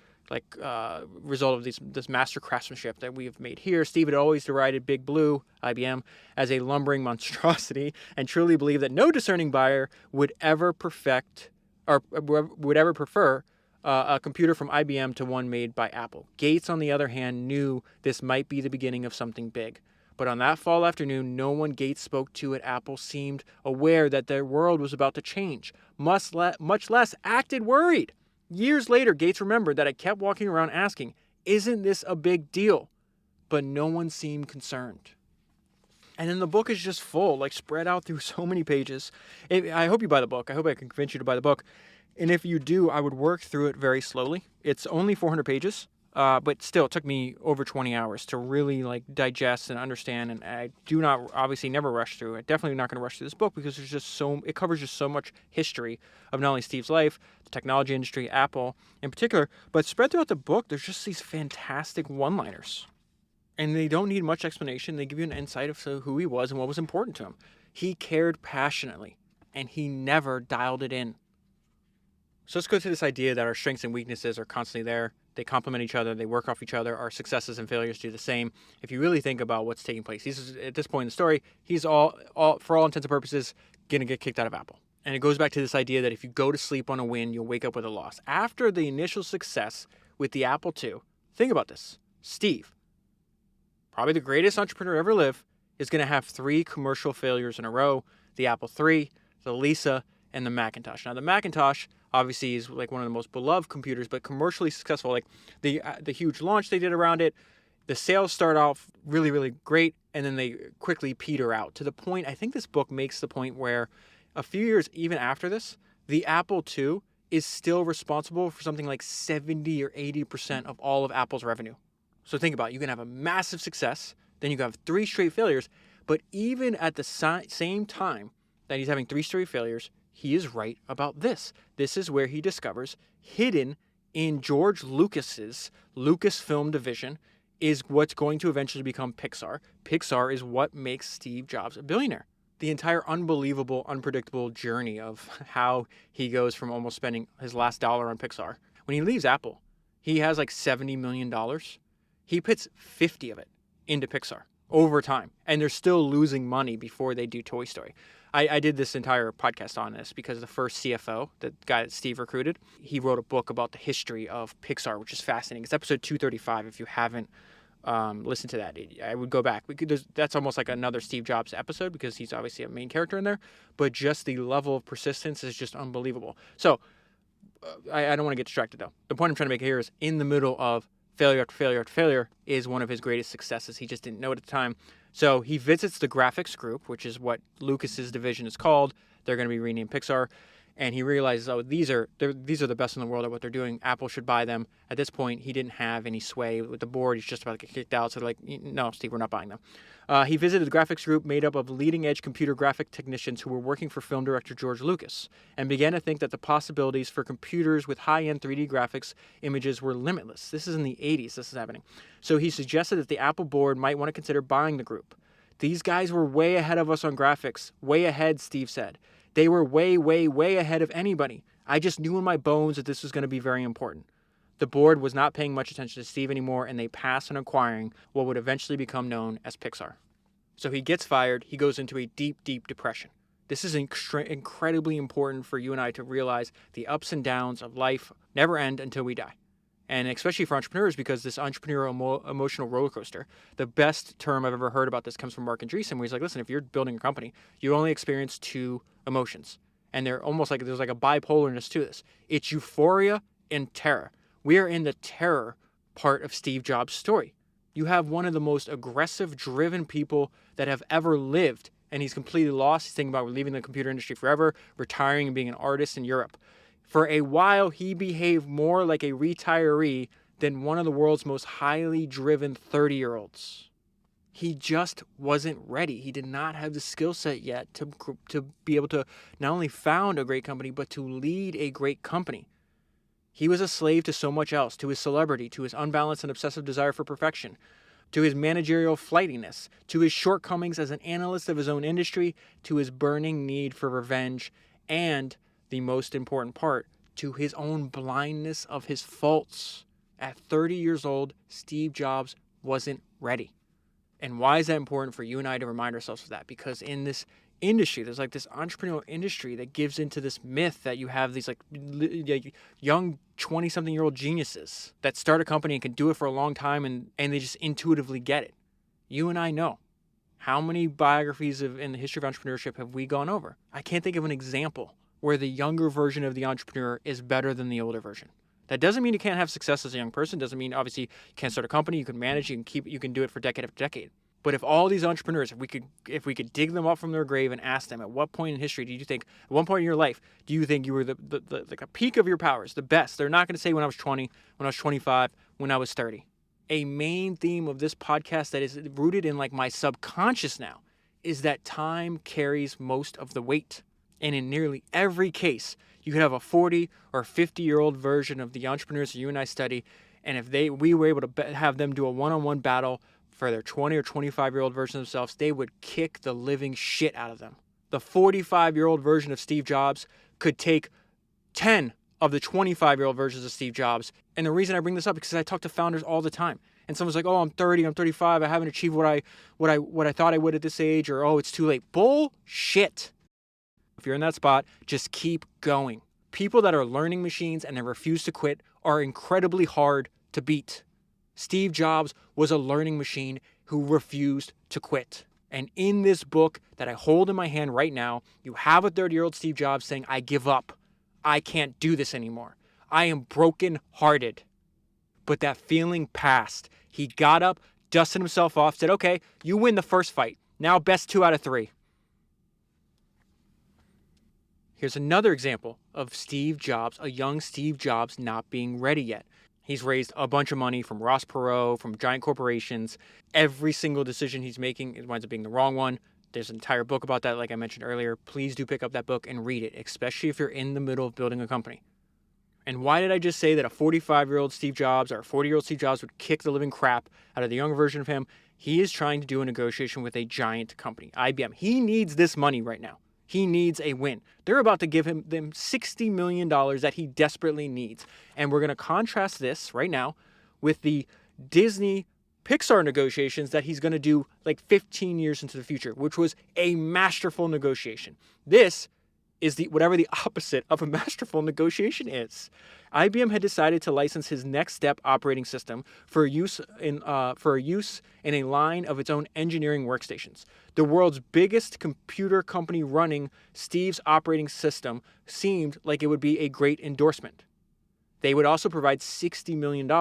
result of this master craftsmanship that we have made here. Steve had always derided Big Blue, IBM, as a lumbering monstrosity, and truly believed that no discerning buyer would ever prefer a computer from IBM to one made by Apple. Gates, on the other hand, knew this might be the beginning of something big. But on that fall afternoon, no one Gates spoke to at Apple seemed aware that their world was about to change, much less acted worried. Years later, Gates remembered that I kept walking around asking, isn't this a big deal? But no one seemed concerned. And then the book is just full, like spread out through so many pages. I hope you buy the book. I hope I can convince you to buy the book. And if you do, I would work through it very slowly. It's only 400 pages, but still, it took me over 20 hours to really like digest and understand. And I do not, obviously, never rush through it. Definitely not going to rush through this book because there's just it covers just so much history of not only Steve's life, the technology industry, Apple in particular, but spread throughout the book. There's just these fantastic one-liners. And they don't need much explanation. They give you an insight of who he was and what was important to him. He cared passionately, and he never dialed it in. So let's go to this idea that our strengths and weaknesses are constantly there. They complement each other. They work off each other. Our successes and failures do the same. If you really think about what's taking place, at this point in the story, he's all for all intents and purposes, going to get kicked out of Apple. And it goes back to this idea that if you go to sleep on a win, you'll wake up with a loss. After the initial success with the Apple II, think about this. Steve, probably the greatest entrepreneur ever lived, is going to have 3 commercial failures in a row: the Apple III, the Lisa, and the Macintosh. Now, the Macintosh obviously is like one of the most beloved computers, but commercially successful. Like the huge launch they did around it, the sales start off really, really great, and then they quickly peter out to the point. I think this book makes the point where a few years even after this, the Apple II is still responsible for something like 70 or 80% of all of Apple's revenue. So think about it. You can have a massive success, then you can have 3 straight failures, but even at the same time that he's having 3 straight failures, he is right about this. This is where he discovers, hidden in George Lucas's Lucasfilm division, is what's going to eventually become Pixar. Pixar is what makes Steve Jobs a billionaire. The entire unbelievable, unpredictable journey of how he goes from almost spending his last dollar on Pixar. When he leaves Apple, he has like $70 million. He puts 50 of it into Pixar over time, and they're still losing money before they do Toy Story. I did this entire podcast on this because the first CFO, the guy that Steve recruited, he wrote a book about the history of Pixar, which is fascinating. It's episode 235. If you haven't listened to that, I would go back. That's almost like another Steve Jobs episode because he's obviously a main character in there, but just the level of persistence is just unbelievable. So I don't want to get distracted, though. The point I'm trying to make here is in the middle of failure after failure after failure is one of his greatest successes. He just didn't know it at the time. So he visits the graphics group, which is what Lucas's division is called. They're going to be renamed Pixar. And he realizes, oh, these are the best in the world at what they're doing. Apple should buy them. At this point, he didn't have any sway with the board. He's just about to get kicked out. So they're like, no, Steve, we're not buying them. He visited the graphics group made up of leading-edge computer graphic technicians who were working for film director George Lucas and began to think that the possibilities for computers with high-end 3D graphics images were limitless. This is in the 80s. This is happening. So he suggested that the Apple board might want to consider buying the group. These guys were way ahead of us on graphics. Way ahead, Steve said. They were way, way, way ahead of anybody. I just knew in my bones that this was going to be very important. The board was not paying much attention to Steve anymore, and they passed on acquiring what would eventually become known as Pixar. So he gets fired. He goes into a deep, deep depression. This is incredibly important for you and I to realize the ups and downs of life never end until we die. And especially for entrepreneurs, because this entrepreneurial emotional roller coaster, the best term I've ever heard about this comes from Mark Andreessen, where he's like, listen, if you're building a company, you only experience 2 emotions. And they're almost like there's like a bipolarness to this. It's euphoria and terror. We are in the terror part of Steve Jobs' story. You have one of the most aggressive, driven people that have ever lived, and he's completely lost. He's thinking about leaving the computer industry forever, retiring and being an artist in Europe. For a while, he behaved more like a retiree than one of the world's most highly driven 30-year-olds. He just wasn't ready. He did not have the skill set yet to be able to not only found a great company, but to lead a great company. He was a slave to so much else, to his celebrity, to his unbalanced and obsessive desire for perfection, to his managerial flightiness, to his shortcomings as an analyst of his own industry, to his burning need for revenge, and the most important part, to his own blindness of his faults. At 30 years old, Steve Jobs wasn't ready. And why is that important for you and I to remind ourselves of that? Because in this industry, there's like this entrepreneurial industry that gives into this myth that you have these like young 20-something-year-old geniuses that start a company and can do it for a long time and they just intuitively get it. You and I know. How many biographies in the history of entrepreneurship have we gone over? I can't think of an example where the younger version of the entrepreneur is better than the older version. That doesn't mean you can't have success as a young person. Doesn't mean obviously you can't start a company, you can manage, you can do it for decade after decade. But if all these entrepreneurs, if we could dig them up from their grave and ask them, at what point in history do you think, at one point in your life, do you think you were the like a peak of your powers, the best? They're not going to say when I was 20, when I was 25, when I was 30. A main theme of this podcast that is rooted in like my subconscious now is that time carries most of the weight. And in nearly every case, you could have a 40 or 50-year-old version of the entrepreneurs that you and I study, and if we were able to have them do a one-on-one battle for their 20 or 25-year-old version of themselves, they would kick the living shit out of them. The 45-year-old version of Steve Jobs could take 10 of the 25-year-old versions of Steve Jobs. And the reason I bring this up is because I talk to founders all the time. And someone's like, oh, I'm 30, I'm 35, I haven't achieved what I thought I would at this age, or oh, it's too late. Bullshit. If you're in that spot, just keep going. People that are learning machines and they refuse to quit are incredibly hard to beat. Steve Jobs was a learning machine who refused to quit. And in this book that I hold in my hand right now, you have a 30-year-old Steve Jobs saying, I give up. I can't do this anymore. I am broken-hearted. But that feeling passed. He got up, dusted himself off, said, okay, you win the first fight. Now best 2 out of 3. Here's another example of Steve Jobs, a young Steve Jobs not being ready yet. He's raised a bunch of money from Ross Perot, from giant corporations. Every single decision he's making, it winds up being the wrong one. There's an entire book about that, like I mentioned earlier. Please do pick up that book and read it, especially if you're in the middle of building a company. And why did I just say that a 45-year-old Steve Jobs or a 40-year-old Steve Jobs would kick the living crap out of the younger version of him? He is trying to do a negotiation with a giant company, IBM. He needs this money right now. He needs a win. They're about to give them $60 million that he desperately needs. And we're going to contrast this right now with the Disney Pixar negotiations that he's going to do like 15 years into the future, which was a masterful negotiation. This is whatever the opposite of a masterful negotiation is. IBM had decided to license his Next Step operating system for use in a line of its own engineering workstations. The world's biggest computer company running Steve's operating system seemed like it would be a great endorsement. They would also provide $60 million,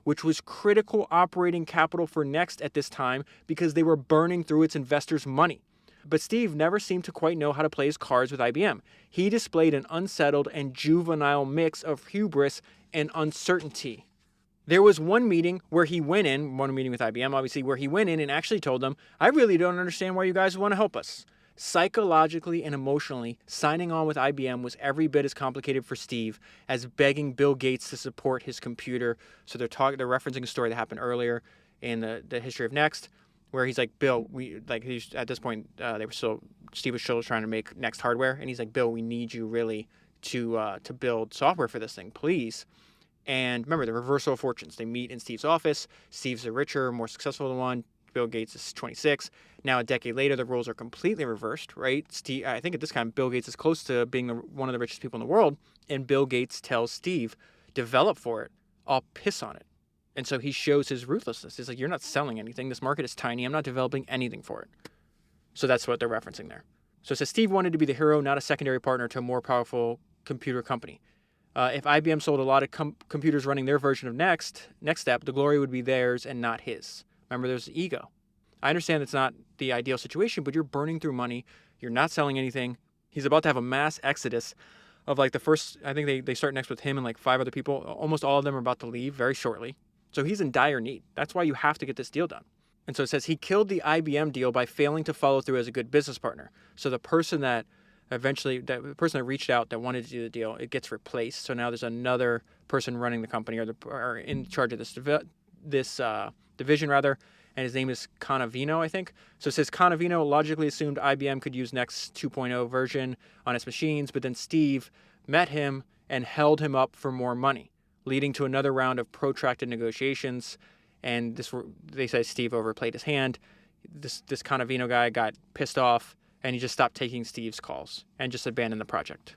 which was critical operating capital for Next at this time because they were burning through its investors' money. But Steve never seemed to quite know how to play his cards with IBM. He displayed an unsettled and juvenile mix of hubris and uncertainty. There was one meeting with IBM, obviously, where he went in and actually told them, I really don't understand why you guys want to help us. Psychologically and emotionally, signing on with IBM was every bit as complicated for Steve as begging Bill Gates to support his computer. So they're referencing a story that happened earlier in the history of Next, where he's like, Bill, at this point, Steve was still trying to make Next hardware, and he's like, Bill, we need you really to build software for this thing, please. And remember, the reversal of fortunes. They meet in Steve's office. Steve's the richer, more successful one. Bill Gates is 26. Now, a decade later, the roles are completely reversed, right? I think at this time, Bill Gates is close to being one of the richest people in the world, and Bill Gates tells Steve, develop for it. I'll piss on it. And so he shows his ruthlessness. He's like, you're not selling anything. This market is tiny. I'm not developing anything for it. So that's what they're referencing there. So it says Steve wanted to be the hero, not a secondary partner to a more powerful computer company. If IBM sold a lot of computers running their version of Next Step, the glory would be theirs and not his. Remember, there's ego. I understand it's not the ideal situation, but you're burning through money. You're not selling anything. He's about to have a mass exodus of like the first, I think they start Next with him and like 5 other people. Almost all of them are about to leave very shortly. So he's in dire need. That's why you have to get this deal done. And so it says he killed the IBM deal by failing to follow through as a good business partner. So the person that reached out that wanted to do the deal, it gets replaced. So now there's another person running the company or in charge of this division, and his name is Canavino, I think. So it says Canavino logically assumed IBM could use Next 2.0 version on its machines, but then Steve met him and held him up for more money, leading to another round of protracted negotiations. And they say Steve overplayed his hand. This Canavino guy got pissed off, and he just stopped taking Steve's calls and just abandoned the project.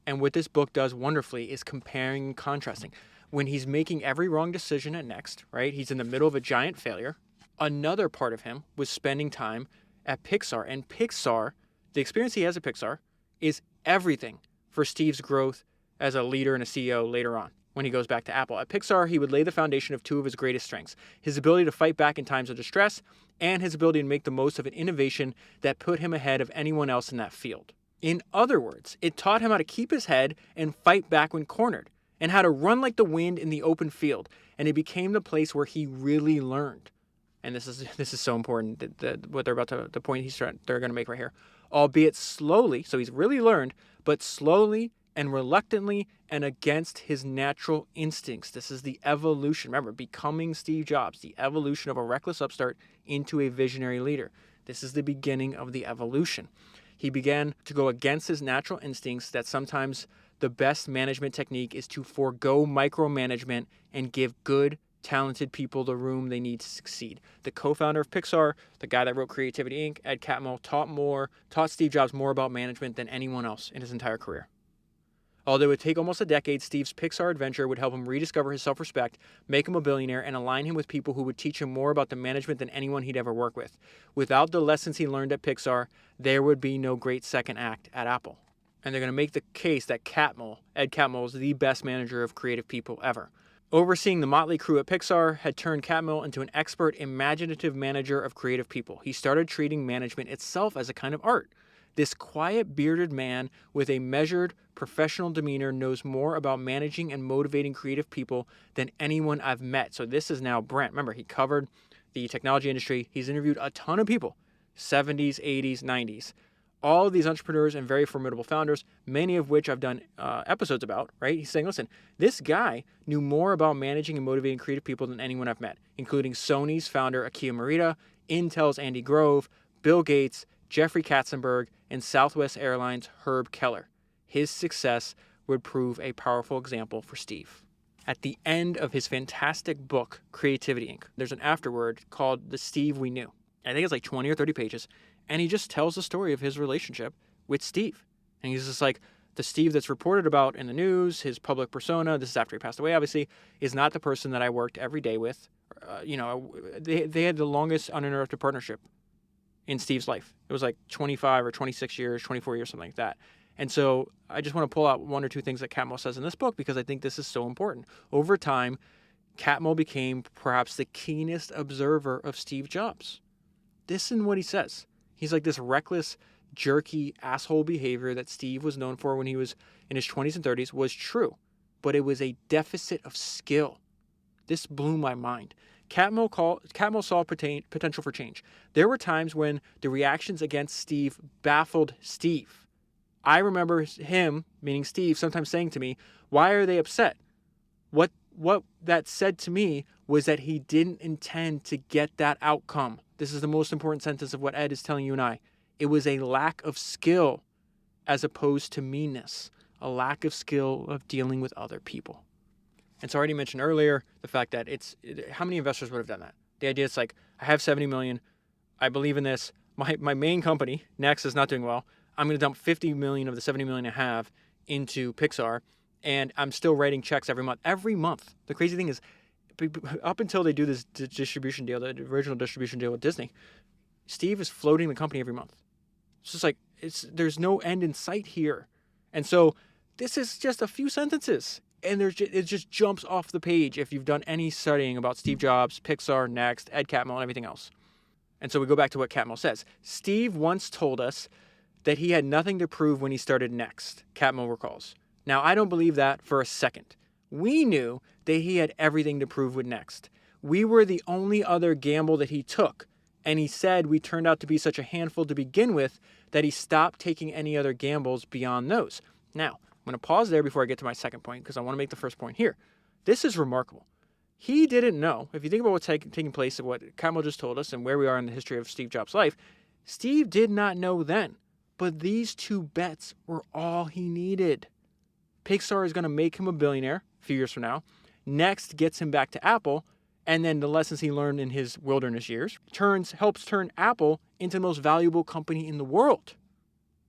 And what this book does wonderfully is comparing and contrasting. When he's making every wrong decision at Next, right? He's in the middle of a giant failure. Another part of him was spending time at Pixar. And Pixar, the experience he has at Pixar, is everything for Steve's growth as a leader and a CEO later on when he goes back to Apple. At Pixar, he would lay the foundation of 2 of his greatest strengths: his ability to fight back in times of distress and his ability to make the most of an innovation that put him ahead of anyone else in that field. In other words, it taught him how to keep his head and fight back when cornered, and how to run like the wind in the open field, and it became the place where he really learned. And this is so important, what they're about to, the point they're going to make right here. Albeit slowly, so he's really learned, but slowly and reluctantly and against his natural instincts. This is the evolution. Remember, becoming Steve Jobs, the evolution of a reckless upstart into a visionary leader. This is the beginning of the evolution. He began to go against his natural instincts that sometimes the best management technique is to forego micromanagement and give good, talented people the room they need to succeed. The co-founder of Pixar, the guy that wrote Creativity Inc., Ed Catmull, taught Steve Jobs more about management than anyone else in his entire career. Although it would take almost a decade, Steve's Pixar adventure would help him rediscover his self-respect, make him a billionaire, and align him with people who would teach him more about the management than anyone he'd ever worked with. Without the lessons he learned at Pixar, there would be no great second act at Apple. And they're going to make the case that Ed Catmull, is the best manager of creative people ever. Overseeing the motley crew at Pixar had turned Catmull into an expert, imaginative manager of creative people. He started treating management itself as a kind of art. This quiet, bearded man with a measured, professional demeanor knows more about managing and motivating creative people than anyone I've met. So this is now Brent. Remember, he covered the technology industry. He's interviewed a ton of people, 70s, 80s, 90s. All of these entrepreneurs and very formidable founders, many of which I've done episodes about, right? He's saying, listen, this guy knew more about managing and motivating creative people than anyone I've met, including Sony's founder, Akio Morita, Intel's Andy Grove, Bill Gates, Jeffrey Katzenberg, and Southwest Airlines' Herb Keller. His success would prove a powerful example for Steve. At the end of his fantastic book, Creativity Inc., there's an afterword called The Steve We Knew. I think it's like 20 or 30 pages, and he just tells the story of his relationship with Steve. And he's just like, the Steve that's reported about in the news, his public persona, this is after he passed away, obviously, is not the person that I worked every day with. They had the longest uninterrupted partnership in Steve's life. It was like 25 or 26 years, 24 years, something like that. And so I just want to pull out one or two things that Catmull says in this book because I think this is so important. Over time, Catmull became perhaps the keenest observer of Steve Jobs. Listen to what he says. He's like, this reckless, jerky, asshole behavior that Steve was known for when he was in his 20s and 30s was true, but it was a deficit of skill. This blew my mind. Catmull saw potential for change. There were times when the reactions against Steve baffled Steve. I remember him, meaning Steve, sometimes saying to me, why are they upset? What that said to me was that he didn't intend to get that outcome. This is the most important sentence of what Ed is telling you and I. It was a lack of skill as opposed to meanness, a lack of skill of dealing with other people. And so I already mentioned earlier the fact that how many investors would have done that? The idea is like, I have 70 million. I believe in this. My main company, Next, is not doing well. I'm going to dump 50 million of the 70 million I have into Pixar, and I'm still writing checks every month. Every month. The crazy thing is, up until they do this distribution deal, the original distribution deal with Disney, Steve is floating the company every month. It's just like, there's no end in sight here. And so this is just a few sentences. And it just jumps off the page if you've done any studying about Steve Jobs, Pixar, Next, Ed Catmull, and everything else. And so we go back to what Catmull says. Steve once told us that he had nothing to prove when he started Next, Catmull recalls. Now, I don't believe that for a second. We knew that he had everything to prove with Next. We were the only other gamble that he took. And he said we turned out to be such a handful to begin with that he stopped taking any other gambles beyond those. Now, I'm going to pause there before I get to my second point because I want to make the first point here. This is remarkable. He didn't know. If you think about what's taking place and what Catmull just told us and where we are in the history of Steve Jobs' life, Steve did not know then. But these two bets were all he needed. Pixar is going to make him a billionaire a few years from now. Next gets him back to Apple. And then the lessons he learned in his wilderness years helps turn Apple into the most valuable company in the world.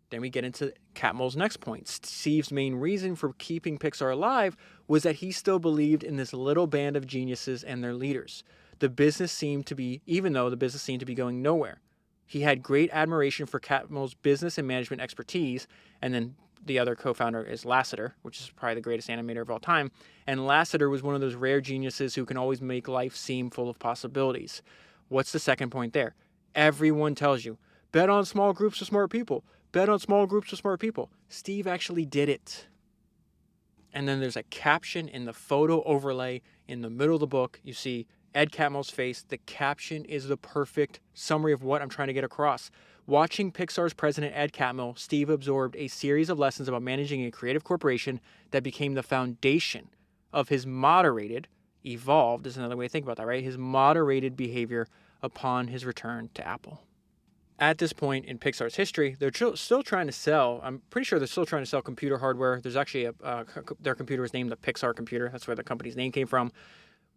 Then we get into Catmull's next point. Steve's main reason for keeping Pixar alive was that he still believed in this little band of geniuses and their leaders. Even though the business seemed to be going nowhere. He had great admiration for Catmull's business and management expertise, and then the other co-founder is Lasseter, which is probably the greatest animator of all time. And Lasseter was one of those rare geniuses who can always make life seem full of possibilities. What's the second point there? Everyone tells you, bet on small groups of smart people. Bet on small groups of smart people. Steve actually did it. And then there's a caption in the photo overlay in the middle of the book. You see Ed Catmull's face. The caption is the perfect summary of what I'm trying to get across. Watching Pixar's president Ed Catmull, Steve absorbed a series of lessons about managing a creative corporation that became the foundation of his evolved is another way to think about that, right? His moderated behavior upon his return to Apple. At this point in Pixar's history, they're still trying to sell, I'm pretty sure they're still trying to sell computer hardware. There's actually their computer is named the Pixar computer. That's where the company's name came from.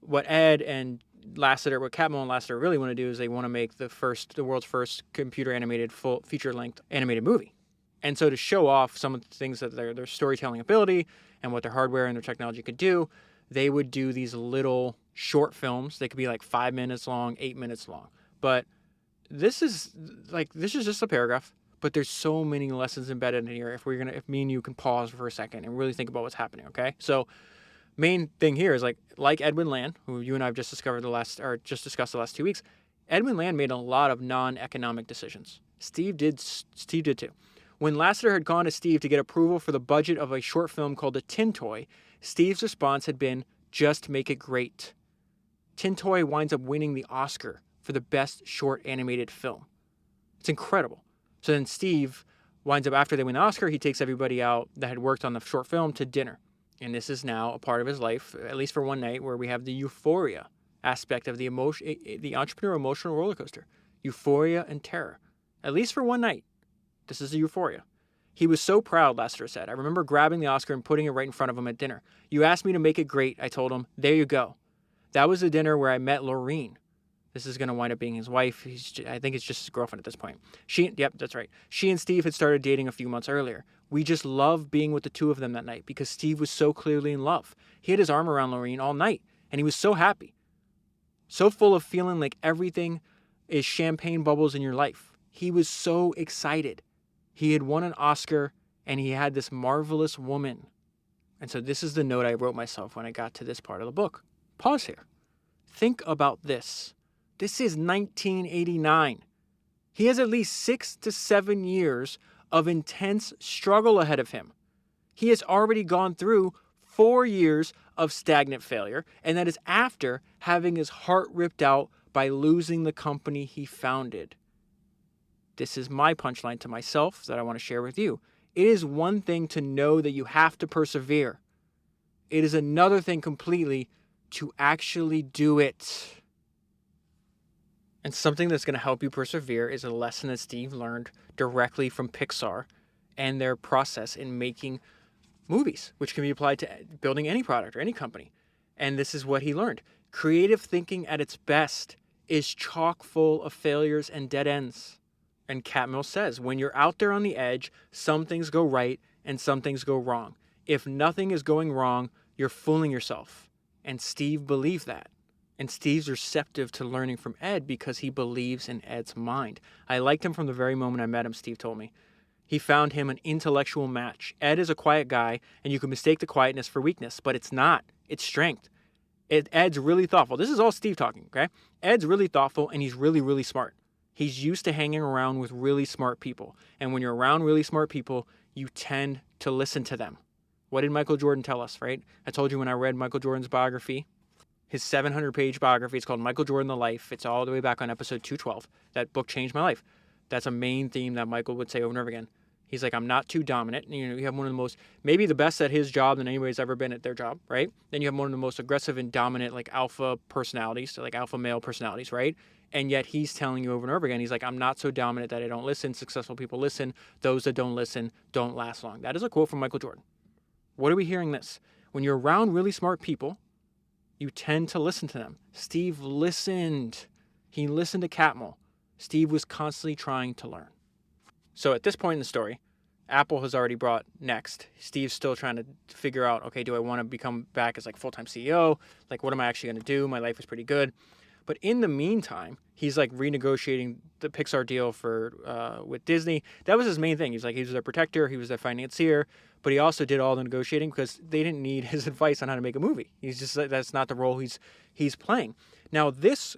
What Ed and Lasseter, what Catmull and Lasseter really want to do is they want to make the world's first computer animated full feature-length animated movie. And so to show off some of the things that their storytelling ability and what their hardware and their technology could do, they would do these little short films. They could be like 5 minutes long, 8 minutes long. But this is just a paragraph, but there's so many lessons embedded in here. If me and you can pause for a second and really think about what's happening, okay? So main thing here is like Edwin Land, who you and I have just discussed the last 2 weeks. Edwin Land made a lot of non-economic decisions. Steve did too. When Lasseter had gone to Steve to get approval for the budget of a short film called The Tin Toy, Steve's response had been, just make it great. Tin Toy winds up winning the Oscar for the best short animated film. It's incredible. So then Steve winds up, after they win the Oscar, he takes everybody out that had worked on the short film to dinner. And this is now a part of his life, at least for one night, where we have the euphoria aspect of the entrepreneur emotional roller coaster. Euphoria and terror. At least for one night. This is the euphoria. He was so proud, Lasseter said. I remember grabbing the Oscar and putting it right in front of him at dinner. You asked me to make it great, I told him. There you go. That was the dinner where I met Laureen. This is going to wind up being his wife. I think it's just his girlfriend at this point. Yep, that's right. She and Steve had started dating a few months earlier. We just loved being with the two of them that night because Steve was so clearly in love. He had his arm around Laureen all night, and he was so happy. So full of feeling like everything is champagne bubbles in your life. He was so excited. He had won an Oscar, and he had this marvelous woman. And so this is the note I wrote myself when I got to this part of the book. Pause here. Think about this. This is 1989. He has at least 6 to 7 years of intense struggle ahead of him. He has already gone through 4 years of stagnant failure, and that is after having his heart ripped out by losing the company he founded. This is my punchline to myself that I want to share with you. It is one thing to know that you have to persevere. It is another thing completely to actually do it. And something that's going to help you persevere is a lesson that Steve learned directly from Pixar and their process in making movies, which can be applied to building any product or any company. And this is what he learned. Creative thinking at its best is chock full of failures and dead ends. And Catmull says, when you're out there on the edge, some things go right and some things go wrong. If nothing is going wrong, you're fooling yourself. And Steve believed that. And Steve's receptive to learning from Ed because he believes in Ed's mind. I liked him from the very moment I met him, Steve told me. He found him an intellectual match. Ed is a quiet guy, and you can mistake the quietness for weakness, but it's not. It's strength. Ed's really thoughtful. This is all Steve talking, okay? Ed's really thoughtful, and he's really, really smart. He's used to hanging around with really smart people. And when you're around really smart people, you tend to listen to them. What did Michael Jordan tell us, right? I told you when I read Michael Jordan's biography, his 700-page biography. It's called Michael Jordan, The Life. It's all the way back on episode 212. That book changed my life. That's a main theme that Michael would say over and over again. He's like, I'm not too dominant. You have one of the most, maybe the best at his job than anybody's ever been at their job, right? Then you have one of the most aggressive and dominant, like alpha personalities, so like alpha male personalities, right? And yet he's telling you over and over again, he's like, I'm not so dominant that I don't listen. Successful people listen. Those that don't listen don't last long. That is a quote from Michael Jordan. What are we hearing this? When you're around really smart people, you tend to listen to them. Steve listened. He listened to Catmull. Steve was constantly trying to learn. So at this point in the story, Apple has already brought Next. Steve's still trying to figure out, okay, do I want to become back as like full-time CEO? Like, what am I actually going to do? My life is pretty good. But in the meantime, he's like renegotiating the Pixar deal with Disney. That was his main thing. He was their protector. He was their financier. But he also did all the negotiating because they didn't need his advice on how to make a movie. He's just, that's not the role he's playing. Now, this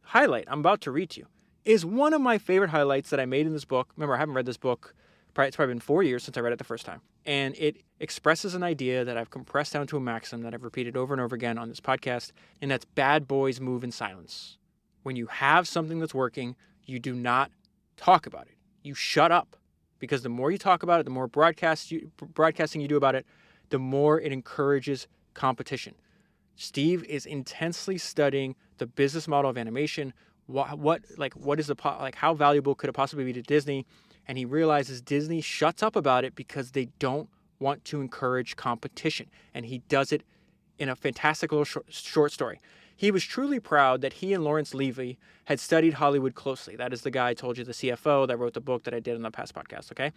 highlight I'm about to read to you is one of my favorite highlights that I made in this book. Remember, I haven't read this book. It's probably been 4 years since I read it the first time. And it expresses an idea that I've compressed down to a maxim that I've repeated over and over again on this podcast, and that's bad boys move in silence. When you have something that's working, you do not talk about it. You shut up. Because the more you talk about it, the more broadcasting you do about it, the more it encourages competition. Steve is intensely studying the business model of animation. How valuable could it possibly be to Disney? And he realizes Disney shuts up about it because they don't want to encourage competition. And he does it in a fantastic little short story. He was truly proud that he and Lawrence Levy had studied Hollywood closely. That is the guy I told you, the CFO that wrote the book that I did in the past podcast, okay?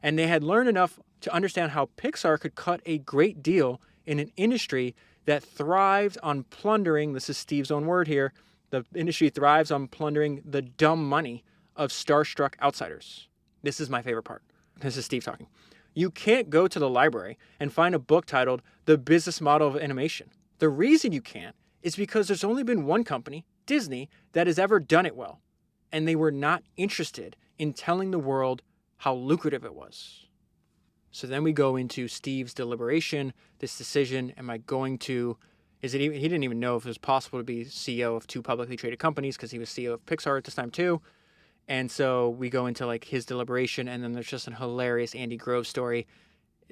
And they had learned enough to understand how Pixar could cut a great deal in an industry that thrived on plundering, this is Steve's own word here, the industry thrives on plundering the dumb money of starstruck outsiders. This is my favorite part. This is Steve talking. You can't go to the library and find a book titled The Business Model of Animation. The reason you can't is because there's only been one company, Disney, that has ever done it well. And they were not interested in telling the world how lucrative it was. So then we go into Steve's deliberation, this decision, he didn't even know if it was possible to be CEO of two publicly traded companies because he was CEO of Pixar at this time too. And so we go into like his deliberation, and then there's just an hilarious Andy Grove story.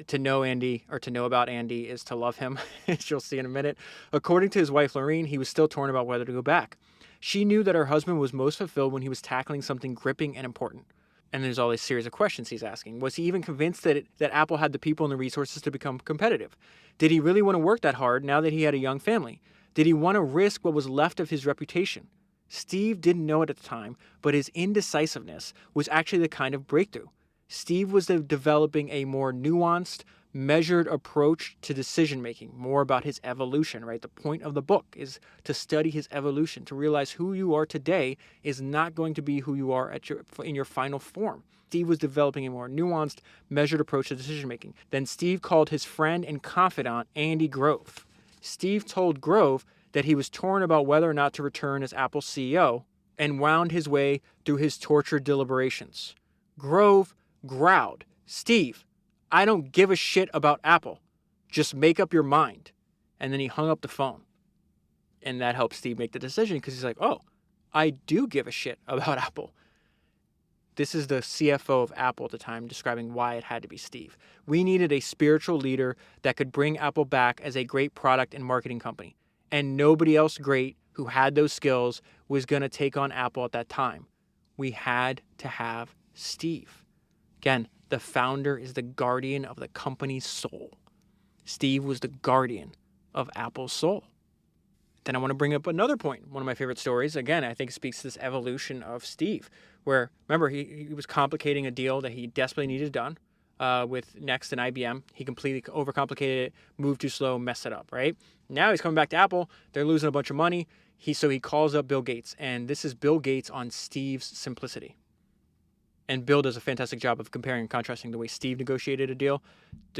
To know Andy, or to know about Andy, is to love him, as you'll see in a minute. According to his wife, Lorene, he was still torn about whether to go back. She knew that her husband was most fulfilled when he was tackling something gripping and important. And there's all this series of questions he's asking. Was he even convinced that Apple had the people and the resources to become competitive? Did he really want to work that hard now that he had a young family? Did he want to risk what was left of his reputation? Steve didn't know it at the time, but his indecisiveness was actually the kind of breakthrough. Steve was developing a more nuanced, measured approach to decision-making, more about his evolution, right? The point of the book is to study his evolution, to realize who you are today is not going to be who you are in your final form. Steve was developing a more nuanced, measured approach to decision-making. Then Steve called his friend and confidant, Andy Grove. Steve told Grove that he was torn about whether or not to return as Apple's CEO, and wound his way through his tortured deliberations. Grove growled, "Steve, I don't give a shit about Apple. Just make up your mind." And then he hung up the phone. And that helped Steve make the decision because he's like, oh, I do give a shit about Apple. This is the CFO of Apple at the time describing why it had to be Steve. We needed a spiritual leader that could bring Apple back as a great product and marketing company. And nobody else great who had those skills was going to take on Apple at that time. We had to have Steve. Again, the founder is the guardian of the company's soul. Steve was the guardian of Apple's soul. Then I want to bring up another point. One of my favorite stories, again, I think speaks to this evolution of Steve, where, remember, he was complicating a deal that he desperately needed done with Next and IBM. He completely overcomplicated it, moved too slow, messed it up, right? Now he's coming back to Apple. They're losing a bunch of money. So he calls up Bill Gates, and this is Bill Gates on Steve's simplicity. And Bill does a fantastic job of comparing and contrasting the way Steve negotiated a deal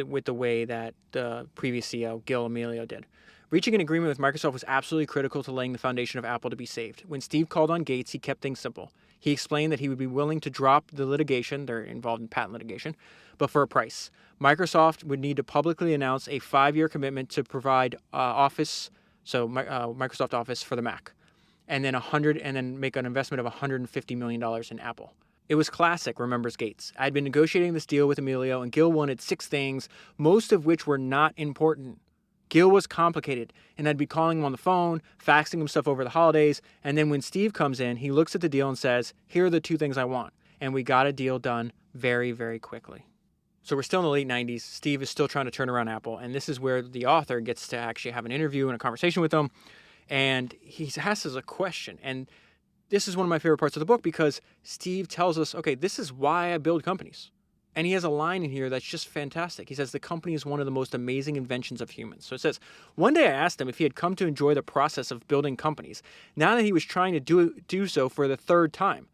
with the way that the previous CEO, Gil Amelio, did. Reaching an agreement with Microsoft was absolutely critical to laying the foundation of Apple to be saved. When Steve called on Gates, he kept things simple. He explained that he would be willing to drop the litigation, they're involved in patent litigation, but for a price. Microsoft would need to publicly announce a 5-year commitment to provide Office, Microsoft Office for the Mac, and then make an investment of $150 million in Apple. It was classic, remembers Gates. I'd been negotiating this deal with Amelio, and Gil wanted 6 things, most of which were not important. Gil was complicated, and I'd be calling him on the phone, faxing him stuff over the holidays, and then when Steve comes in, he looks at the deal and says, here are the 2 things I want. And we got a deal done very, very quickly. So we're still in the late 90s. Steve is still trying to turn around Apple, and this is where the author gets to actually have an interview and a conversation with him, and he asks us a question, and this is one of my favorite parts of the book because Steve tells us, okay, this is why I build companies. And he has a line in here that's just fantastic. He says, the company is one of the most amazing inventions of humans. So it says, one day I asked him if he had come to enjoy the process of building companies, now that he was trying to do so for the 3rd time.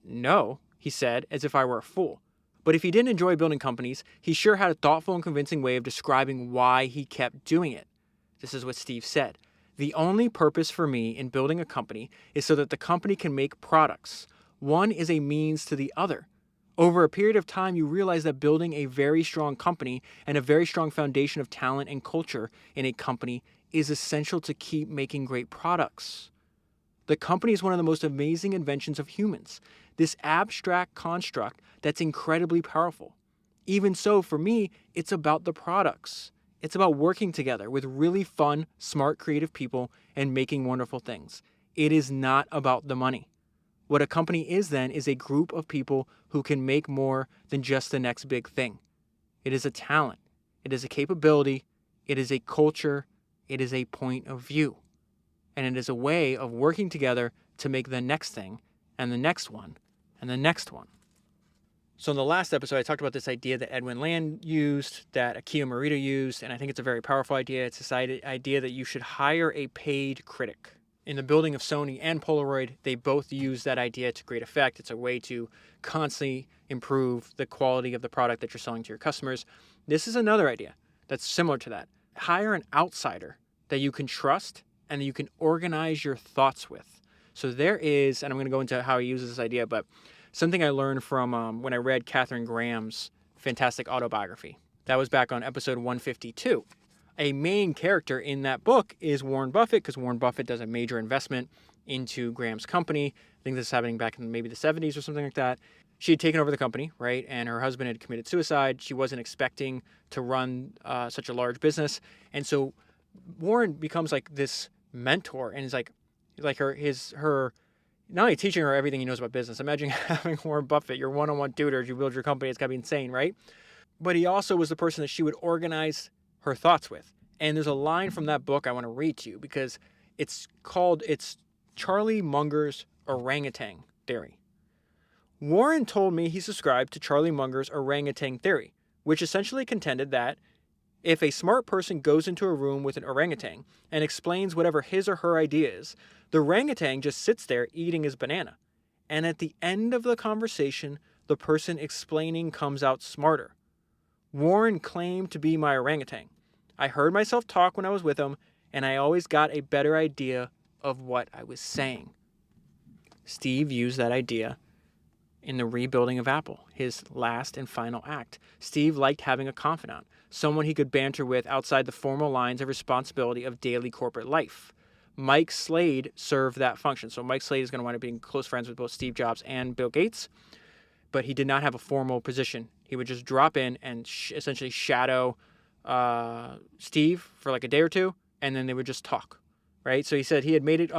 No, he said, as if I were a fool. But if he didn't enjoy building companies, he sure had a thoughtful and convincing way of describing why he kept doing it. This is what Steve said. The only purpose for me in building a company is so that the company can make products. One is a means to the other. Over a period of time, you realize that building a very strong company and a very strong foundation of talent and culture in a company is essential to keep making great products. The company is one of the most amazing inventions of humans, this abstract construct that's incredibly powerful. Even so, for me, it's about the products. It's about working together with really fun, smart, creative people and making wonderful things. It is not about the money. What a company is then is a group of people who can make more than just the next big thing. It is a talent. It is a capability. It is a culture. It is a point of view. And it is a way of working together to make the next thing and the next one and the next one. So in the last episode, I talked about this idea that Edwin Land used, that Akio Morita used, and I think it's a very powerful idea. It's this idea that you should hire a paid critic. In the building of Sony and Polaroid, they both use that idea to great effect. It's a way to constantly improve the quality of the product that you're selling to your customers. This is another idea that's similar to that. Hire an outsider that you can trust and that you can organize your thoughts with. So there is, and I'm going to go into how he uses this idea, but something I learned from when I read Katharine Graham's fantastic autobiography. That was back on episode 152. A main character in that book is Warren Buffett, because Warren Buffett does a major investment into Graham's company. I think this is happening back in maybe the 70s or something like that. She had taken over the company, right? And her husband had committed suicide. She wasn't expecting to run such a large business. And so Warren becomes like this mentor and is like her not only teaching her everything he knows about business. Imagine having Warren Buffett, your one-on-one tutor as you build your company. It's got to be insane, right? But he also was the person that she would organize her thoughts with. And there's a line from that book I want to read to you because it's Charlie Munger's orangutan theory. Warren told me he subscribed to Charlie Munger's orangutan theory, which essentially contended that if a smart person goes into a room with an orangutan and explains whatever his or her idea is, the orangutan just sits there eating his banana. And at the end of the conversation, the person explaining comes out smarter. Warren claimed to be my orangutan. I heard myself talk when I was with him, and I always got a better idea of what I was saying. Steve used that idea in the rebuilding of Apple, his last and final act. Steve liked having a confidant, someone he could banter with outside the formal lines of responsibility of daily corporate life. Mike Slade served that function. So Mike Slade is going to wind up being close friends with both Steve Jobs and Bill Gates, but he did not have a formal position. He would just drop in and essentially shadow Steve for like a day or two, and then they would just talk, right? So he said he had made it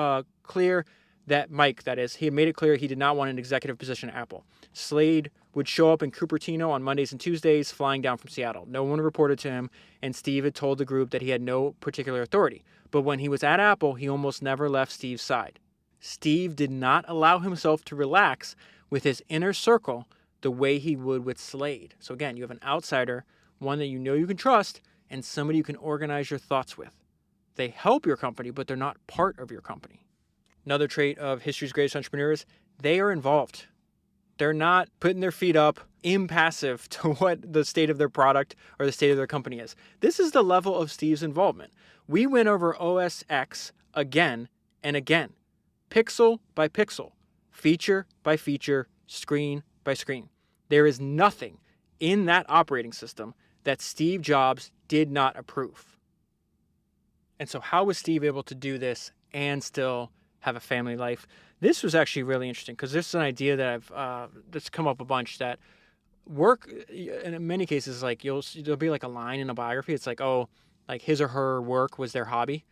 clear that he had made it clear he did not want an executive position at Apple. Slade would show up in Cupertino on Mondays and Tuesdays, flying down from Seattle. No one reported to him, and Steve had told the group that he had no particular authority. But when he was at Apple, he almost never left Steve's side. Steve did not allow himself to relax with his inner circle the way he would with Slade. So again, you have an outsider, one that you know you can trust, and somebody you can organize your thoughts with. They help your company, but they're not part of your company. Another trait of history's greatest entrepreneurs, they are involved. They're not putting their feet up, impassive to what the state of their product or the state of their company is. This is the level of Steve's involvement. We went over OS X again and again, pixel by pixel, feature by feature, screen by screen. There is nothing in that operating system that Steve Jobs did not approve. And so how was Steve able to do this and still have a family life? This was actually really interesting because this is an idea that that's come up a bunch, that work, in many cases, like there'll be like a line in a biography. It's like, oh, like his or her work was their hobby.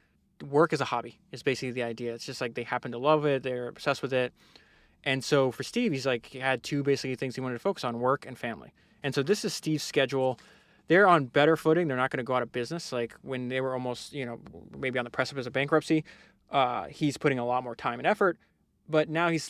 Work is a hobby is basically the idea. It's just like they happen to love it. They're obsessed with it. And so for Steve, he had two basically things he wanted to focus on: work and family. And so this is Steve's schedule. They're on better footing. They're not going to go out of business. Like when they were almost, maybe on the precipice of bankruptcy, he's putting a lot more time and effort. But now he's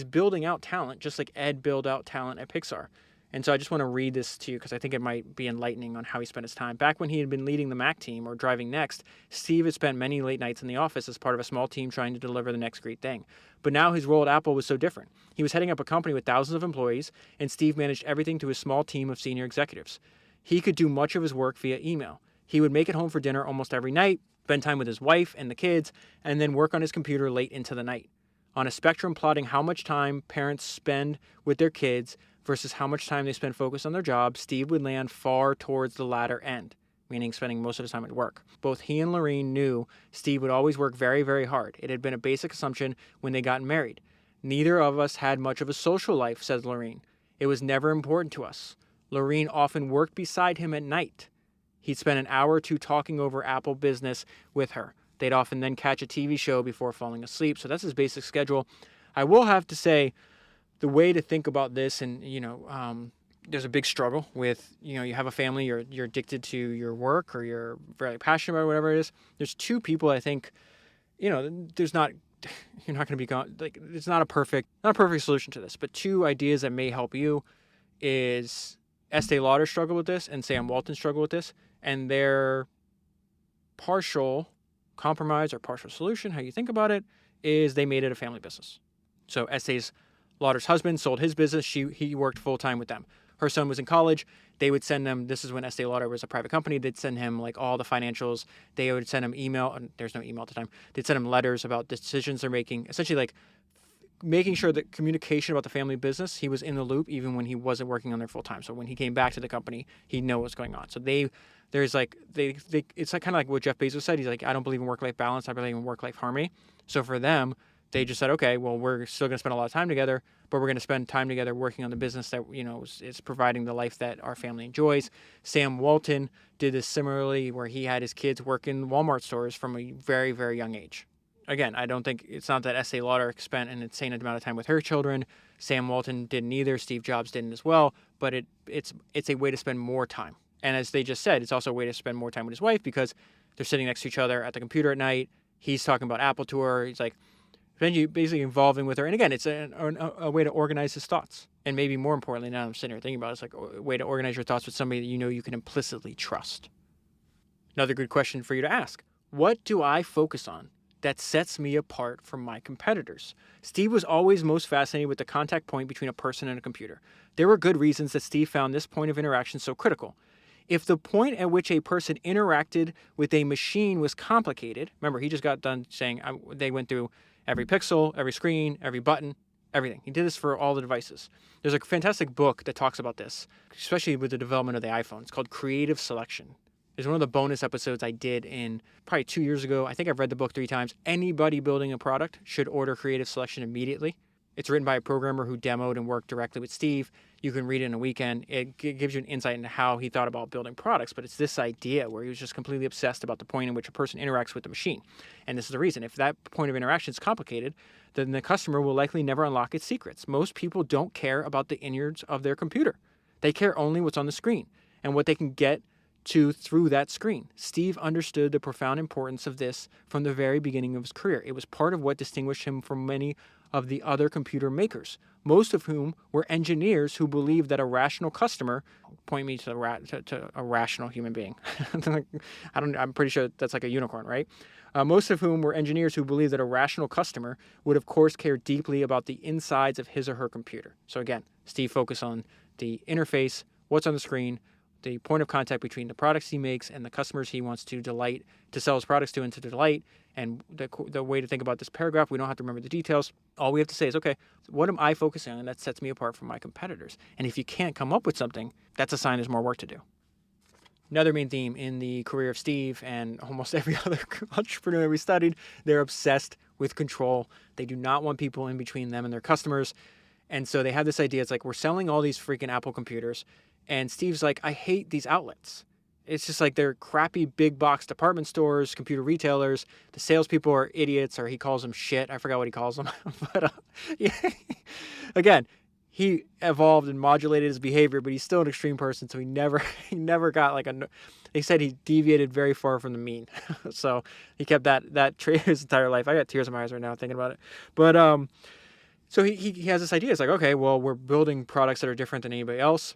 building out talent, just like Ed built out talent at Pixar. And so I just want to read this to you because I think it might be enlightening on how he spent his time. Back when he had been leading the Mac team or driving Next, Steve had spent many late nights in the office as part of a small team trying to deliver the next great thing. But now his role at Apple was so different. He was heading up a company with thousands of employees, and Steve managed everything to his small team of senior executives. He could do much of his work via email. He would make it home for dinner almost every night, spend time with his wife and the kids, and then work on his computer late into the night. On a spectrum plotting how much time parents spend with their kids versus how much time they spend focused on their job, Steve would land far towards the latter end, meaning spending most of his time at work. Both he and Lorene knew Steve would always work very, very hard. It had been a basic assumption when they got married. Neither of us had much of a social life, says Lorene. It was never important to us. Lorene often worked beside him at night. He'd spend an hour or two talking over Apple business with her. They'd often then catch a TV show before falling asleep. So that's his basic schedule. I will have to say, the way to think about this, and, there's a big struggle with, you have a family, you're addicted to your work, or you're very passionate about whatever it is. There's two people, I think, there's not, you're not going to be like, it's not a perfect solution to this, but two ideas that may help you is Estee Lauder struggled with this and Sam Walton struggled with this, and their partial compromise or partial solution, how you think about it, is they made it a family business. So Estee Lauder's husband sold his business. He worked full time with them. Her son was in college. They would send them, this is when Estee Lauder was a private company, they'd send him like all the financials. They would send him email, there's no email at the time. They'd send him letters about decisions they're making, essentially like making sure that communication about the family business, he was in the loop even when he wasn't working on there full time. So when he came back to the company, he'd know what's going on. So it's like kind of like what Jeff Bezos said. He's like, I don't believe in work-life balance. I believe in work-life harmony. So for them, they just said, okay, well, we're still going to spend a lot of time together, but we're going to spend time together working on the business that, is providing the life that our family enjoys. Sam Walton did this similarly, where he had his kids work in Walmart stores from a very, very young age. Again, I don't think, it's not that Estee Lauder spent an insane amount of time with her children. Sam Walton didn't either. Steve Jobs didn't as well, but it's a way to spend more time. And as they just said, it's also a way to spend more time with his wife because they're sitting next to each other at the computer at night. He's talking about Apple to her. He's like, basically involving with her. And again, it's a way to organize his thoughts. And maybe more importantly, now I'm sitting here thinking about it, it's like a way to organize your thoughts with somebody that you can implicitly trust. Another good question for you to ask. What do I focus on that sets me apart from my competitors? Steve was always most fascinated with the contact point between a person and a computer. There were good reasons that Steve found this point of interaction so critical. If the point at which a person interacted with a machine was complicated, remember, he just got done saying they went through every pixel, every screen, every button, everything. He did this for all the devices. There's a fantastic book that talks about this, especially with the development of the iPhone. It's called Creative Selection. It's one of the bonus episodes I did in probably 2 years ago. I think I've read the book 3 times. Anybody building a product should order Creative Selection immediately. It's written by a programmer who demoed and worked directly with Steve. You can read it in a weekend. It gives you an insight into how he thought about building products, but it's this idea where he was just completely obsessed about the point in which a person interacts with the machine. And this is the reason. If that point of interaction is complicated, then the customer will likely never unlock its secrets. Most people don't care about the innards of their computer. They care only what's on the screen and what they can get to through that screen. Steve understood the profound importance of this from the very beginning of his career. It was part of what distinguished him from many of the other computer makers, most of whom were engineers who believed that a rational customer, point me to a rational human being. I'm pretty sure that's like a unicorn, right? Most of whom were engineers who believed that a rational customer would, of course, care deeply about the insides of his or her computer. So again, Steve focused on the interface, what's on the screen, the point of contact between the products he makes and the customers he wants to sell his products to and to delight. And the way to think about this paragraph, we don't have to remember the details. All we have to say is, okay, what am I focusing on that sets me apart from my competitors? And if you can't come up with something, that's a sign there's more work to do. Another main theme in the career of Steve and almost every other entrepreneur we studied, they're obsessed with control. They do not want people in between them and their customers. And so they have this idea, it's like, we're selling all these freaking Apple computers. And Steve's like, I hate these outlets. It's just like they're crappy big box department stores, computer retailers. The salespeople are idiots, or he calls them shit. I forgot what he calls them. But yeah. Again, he evolved and modulated his behavior, but he's still an extreme person. So he never got like they said he deviated very far from the mean. So he kept that trait his entire life. I got tears in my eyes right now thinking about it. But so he has this idea. It's like, okay, well, we're building products that are different than anybody else.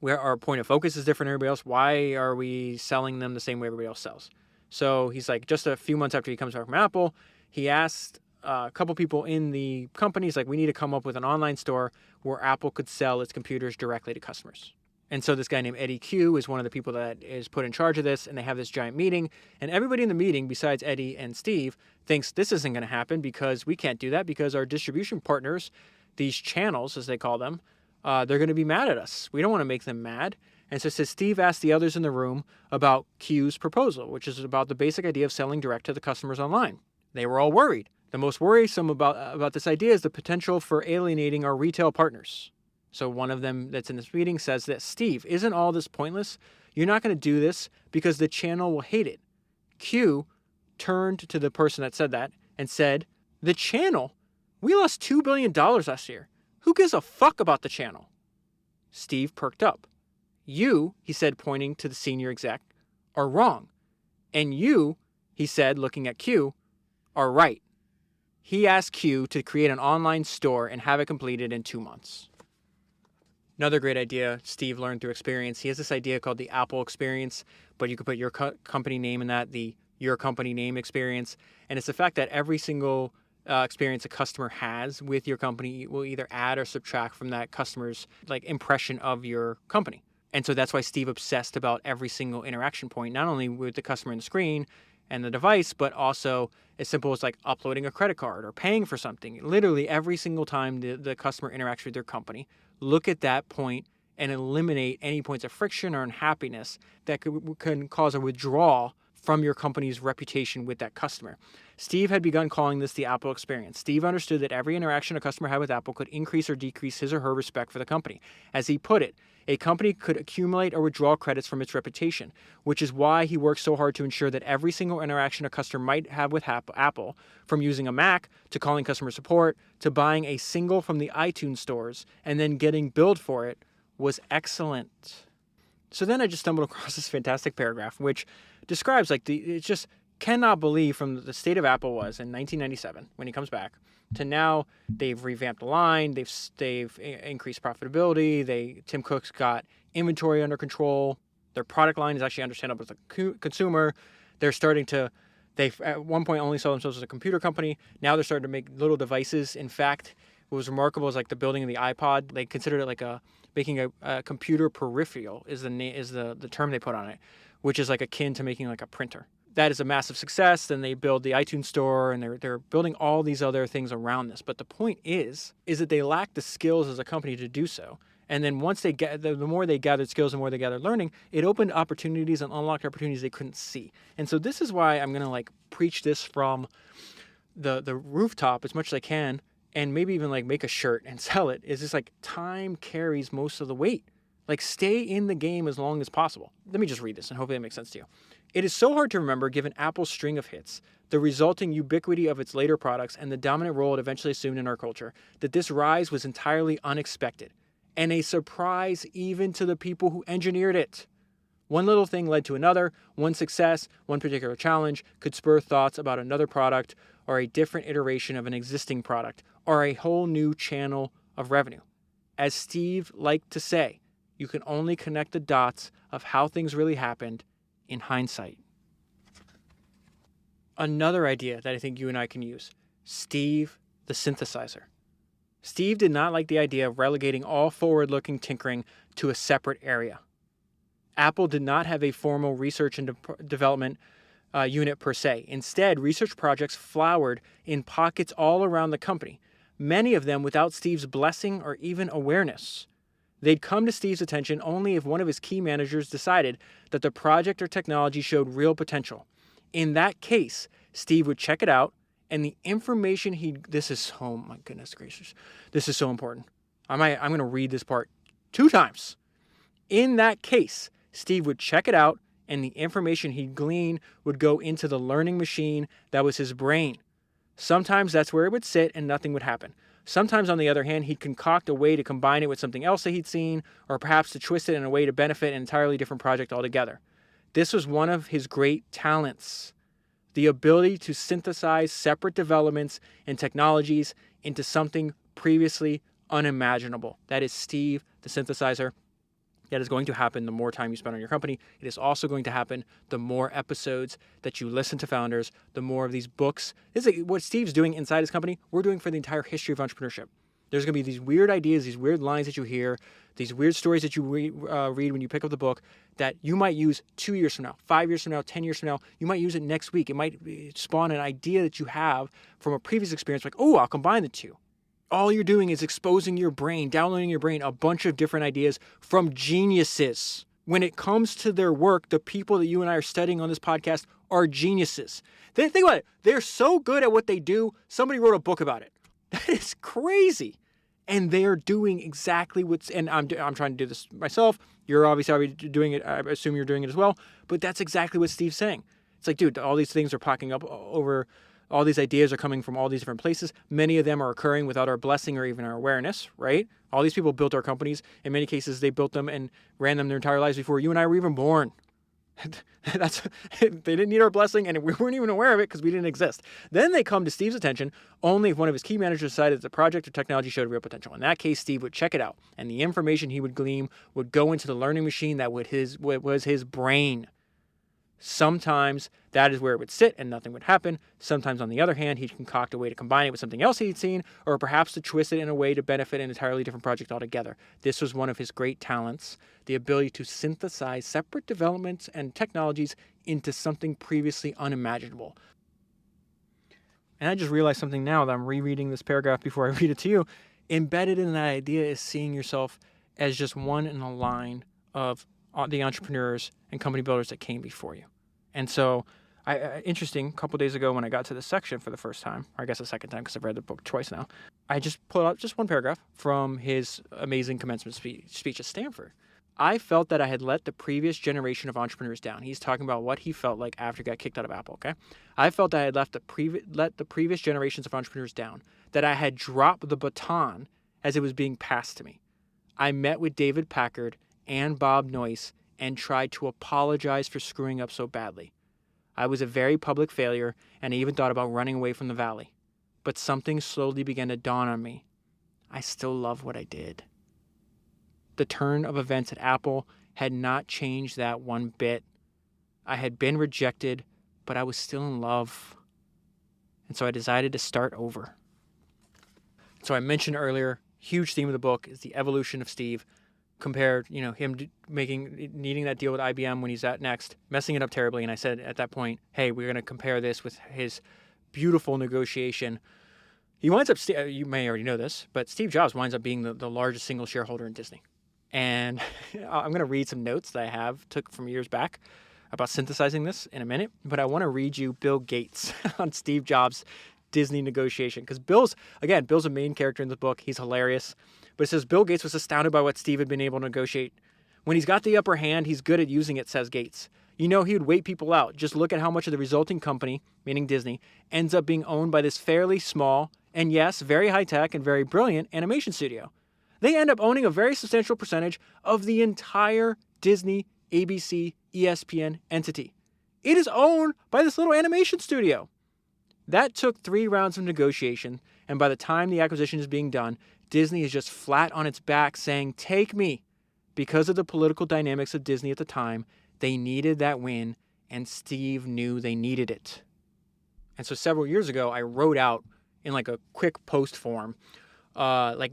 Where our point of focus is different than everybody else. Why are we selling them the same way everybody else sells? So he's like, just a few months after he comes back from Apple, he asked a couple people in the company, he's like, we need to come up with an online store where Apple could sell its computers directly to customers. And so this guy named Eddie Q is one of the people that is put in charge of this, and they have this giant meeting. And everybody in the meeting, besides Eddie and Steve, thinks this isn't going to happen because we can't do that because our distribution partners, these channels, as they call them, they're going to be mad at us. We don't want to make them mad. And so Steve asked the others in the room about Q's proposal, which is about the basic idea of selling direct to the customers online. They were all worried. The most worrisome about this idea is the potential for alienating our retail partners. So one of them that's in this meeting says that, Steve, isn't all this pointless? You're not going to do this because the channel will hate it. Q turned to the person that said that and said, the channel? We lost $2 billion last year. Who gives a fuck about the channel? Steve perked up. You, he said, pointing to the senior exec, are wrong. And you, he said, looking at Q, are right. He asked Q to create an online store and have it completed in 2 months. Another great idea Steve learned through experience. He has this idea called the Apple experience, but you could put your company name in that, the your company name experience. And it's the fact that every single experience a customer has with your company will either add or subtract from that customer's impression of your company. And so that's why Steve obsessed about every single interaction point, not only with the customer in the screen and the device, but also as simple as uploading a credit card or paying for something. Literally every single time the customer interacts with your company, look at that point and eliminate any points of friction or unhappiness that can cause a withdrawal from your company's reputation with that customer. Steve had begun calling this the Apple experience. Steve understood that every interaction a customer had with Apple could increase or decrease his or her respect for the company. As he put it, a company could accumulate or withdraw credits from its reputation, which is why he worked so hard to ensure that every single interaction a customer might have with Apple, from using a Mac to calling customer support to buying a single from the iTunes stores and then getting billed for it, was excellent. So then I just stumbled across this fantastic paragraph, which describes it just cannot believe from the state of Apple was in 1997 when he comes back to now. They've revamped the line, they've increased profitability, Tim Cook's got inventory under control, their product line is actually understandable as a consumer. They're starting to, they've at one point only saw themselves as a computer company. Now they're starting to make little devices. In fact, what was remarkable is the building of the iPod. They considered it making a computer peripheral is the term they put on it, which is akin to making a printer. That is a massive success. Then they build the iTunes store, and they're building all these other things around this. But the point is that they lack the skills as a company to do so. And then once they get the more they gathered skills, the more they gathered learning, it opened opportunities and unlocked opportunities they couldn't see. And so this is why I'm gonna preach this from the rooftop as much as I can, and maybe even make a shirt and sell it. Is just time carries most of the weight. Stay in the game as long as possible. Let me just read this and hopefully it makes sense to you. It is so hard to remember, given Apple's string of hits, the resulting ubiquity of its later products, and the dominant role it eventually assumed in our culture, that this rise was entirely unexpected and a surprise even to the people who engineered it. One little thing led to another. One success, one particular challenge could spur thoughts about another product or a different iteration of an existing product or a whole new channel of revenue. As Steve liked to say, you can only connect the dots of how things really happened in hindsight. Another idea that I think you and I can use, Steve the synthesizer. Steve did not like the idea of relegating all forward-looking tinkering to a separate area. Apple did not have a formal research and development unit per se. Instead, research projects flowered in pockets all around the company, many of them without Steve's blessing or even awareness. They'd come to Steve's attention only if one of his key managers decided that the project or technology showed real potential. In that case, Steve would check it out, and the information this is, oh my goodness gracious, this is so important. I'm going to read this part 2 times. In that case, Steve would check it out, and the information he'd glean would go into the learning machine that was his brain. Sometimes that's where it would sit and nothing would happen. Sometimes, on the other hand, he'd concoct a way to combine it with something else that he'd seen, or perhaps to twist it in a way to benefit an entirely different project altogether. This was one of his great talents, the ability to synthesize separate developments and technologies into something previously unimaginable. That is Steve the synthesizer. That is going to happen the more time you spend on your company. It is also going to happen the more episodes that you listen to founders, the more of these books. This is what Steve's doing inside his company, we're doing for the entire history of entrepreneurship. There's going to be these weird ideas, these weird lines that you hear, these weird stories that you read when you pick up the book that you might use 2 years from now, 5 years from now, 10 years from now. You might use it next week. It might spawn an idea that you have from a previous experience, like, oh, I'll combine the two. All you're doing is exposing your brain, downloading your brain a bunch of different ideas from geniuses. When it comes to their work, the people that you and I are studying on this podcast are geniuses. Think about it. They're so good at what they do, somebody wrote a book about it. That is crazy. And they're doing exactly what's, and I'm trying to do this myself. You're obviously already doing it. I assume you're doing it as well. But that's exactly what Steve's saying. It's like, dude, all these things are popping up over, all these ideas are coming from all these different places. Many of them are occurring without our blessing or even our awareness, right? All these people built our companies. In many cases, they built them and ran them their entire lives before you and I were even born. They didn't need our blessing, and we weren't even aware of it because we didn't exist. Then they come to Steve's attention only if one of his key managers decided that the project or technology showed real potential. In that case, Steve would check it out, and the information he would glean would go into the learning machine that was his brain. Sometimes that is where it would sit and nothing would happen. Sometimes, on the other hand, he'd concoct a way to combine it with something else he'd seen, or perhaps to twist it in a way to benefit an entirely different project altogether. This was one of his great talents, the ability to synthesize separate developments and technologies into something previously unimaginable. And I just realized something now that I'm rereading this paragraph before I read it to you. Embedded in that idea is seeing yourself as just one in a line of the entrepreneurs and company builders that came before you. And so, interesting, a couple days ago when I got to this section for the first time, or I guess the second time because I've read the book twice now, I just pulled out just one paragraph from his amazing commencement speech at Stanford. I felt that I had let the previous generation of entrepreneurs down. He's talking about what he felt like after he got kicked out of Apple, okay? I felt that I had let the previous generations of entrepreneurs down, that I had dropped the baton as it was being passed to me. I met with David Packard and Bob Noyce and tried to apologize for screwing up so badly. I was a very public failure, and I even thought about running away from the valley. But something slowly began to dawn on me. I still love what I did. The turn of events at Apple had not changed that one bit. I had been rejected, but I was still in love. And so I decided to start over. So I mentioned earlier, huge theme of the book is the evolution of Steve. Compared, him needing that deal with IBM when he's at Next, messing it up terribly. And I said at that point, hey, we're going to compare this with his beautiful negotiation. He winds up, you may already know this, but Steve Jobs winds up being the largest single shareholder in Disney. And I'm going to read some notes that I took from years back about synthesizing this in a minute. But I want to read you Bill Gates on Steve Jobs' Disney negotiation. Because Bill's a main character in the book. He's hilarious. But it says, Bill Gates was astounded by what Steve had been able to negotiate. When he's got the upper hand, he's good at using it, says Gates. He would wait people out. Just look at how much of the resulting company, meaning Disney, ends up being owned by this fairly small, and yes, very high-tech and very brilliant animation studio. They end up owning a very substantial percentage of the entire Disney, ABC, ESPN entity. It is owned by this little animation studio. That took 3 rounds of negotiation, and by the time the acquisition is being done, Disney is just flat on its back saying, take me. Because of the political dynamics of Disney at the time, they needed that win, and Steve knew they needed it. And so several years ago, I wrote out in like a quick post form,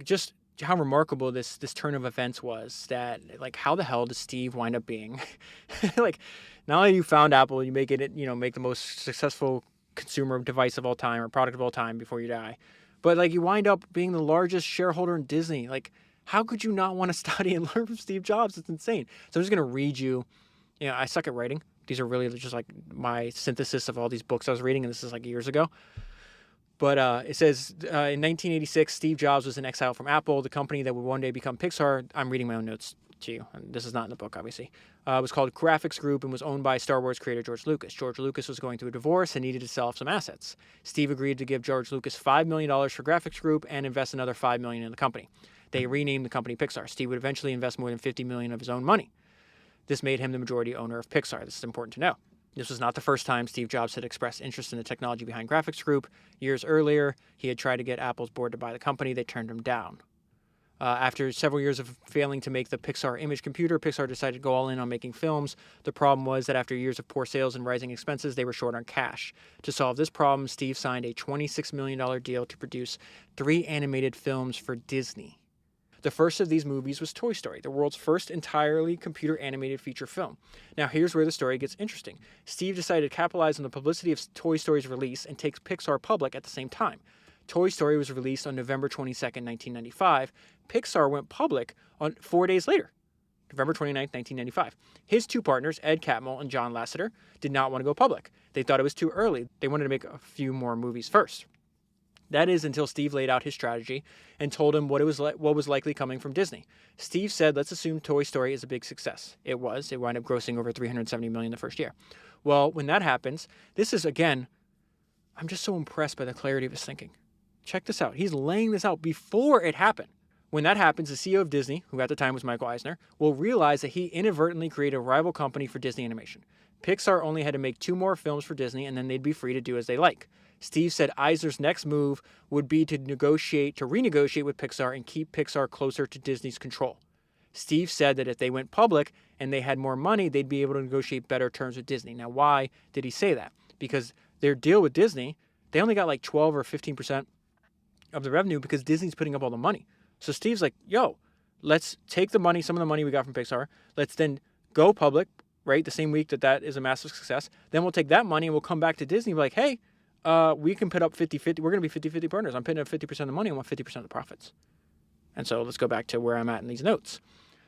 just how remarkable this turn of events was, that like how the hell does Steve wind up being like, not only you found Apple, you make it, make the most successful consumer device of all time or product of all time before you die. But like you wind up being the largest shareholder in Disney. Like, how could you not want to study and learn from Steve Jobs? It's insane. So I'm just going to read you. I suck at writing. These are really just like my synthesis of all these books I was reading, and this is like years ago. But it says, in 1986, Steve Jobs was in exile from Apple, the company that would one day become Pixar. I'm reading my own notes to you, and this is not in the book, obviously. It was called Graphics Group and was owned by Star Wars creator George Lucas. George Lucas was going through a divorce and needed to sell off some assets. Steve agreed to give George Lucas $5 million for Graphics Group and invest another $5 million in the company. They renamed the company Pixar. Steve would eventually invest more than $50 million of his own money. This made him the majority owner of Pixar. This is important to know. This was not the first time Steve Jobs had expressed interest in the technology behind Graphics Group. Years earlier, he had tried to get Apple's board to buy the company. They turned him down. After several years of failing to make the Pixar image computer, Pixar decided to go all in on making films. The problem was that after years of poor sales and rising expenses, they were short on cash. To solve this problem, Steve signed a $26 million deal to produce 3 animated films for Disney. The first of these movies was Toy Story, the world's first entirely computer-animated feature film. Now, here's where the story gets interesting. Steve decided to capitalize on the publicity of Toy Story's release and take Pixar public at the same time. Toy Story was released on November 22nd, 1995. Pixar went public on 4 days later, November 29th, 1995. His 2 partners, Ed Catmull and John Lasseter, did not want to go public. They thought it was too early. They wanted to make a few more movies first. That is until Steve laid out his strategy and told him what was likely coming from Disney. Steve said, let's assume Toy Story is a big success. It was. It wound up grossing over $370 million the first year. Well, when that happens, this is, again, I'm just so impressed by the clarity of his thinking. Check this out. He's laying this out before it happened. When that happens, the CEO of Disney, who at the time was Michael Eisner, will realize that he inadvertently created a rival company for Disney Animation. Pixar only had to make 2 more films for Disney, and then they'd be free to do as they like. Steve said Eisner's next move would be to renegotiate with Pixar and keep Pixar closer to Disney's control. Steve said that if they went public and they had more money, they'd be able to negotiate better terms with Disney. Now, why did he say that? Because their deal with Disney, they only got like 12 or 15% of the revenue because Disney's putting up all the money. So Steve's like, yo, let's take the money, some of the money we got from Pixar, let's then go public, right, the same week that is a massive success. Then we'll take that money and we'll come back to Disney and be like, hey, we can put up 50-50. We're going to be 50-50 partners. I'm putting up 50% of the money. I want 50% of the profits. And so let's go back to where I'm at in these notes.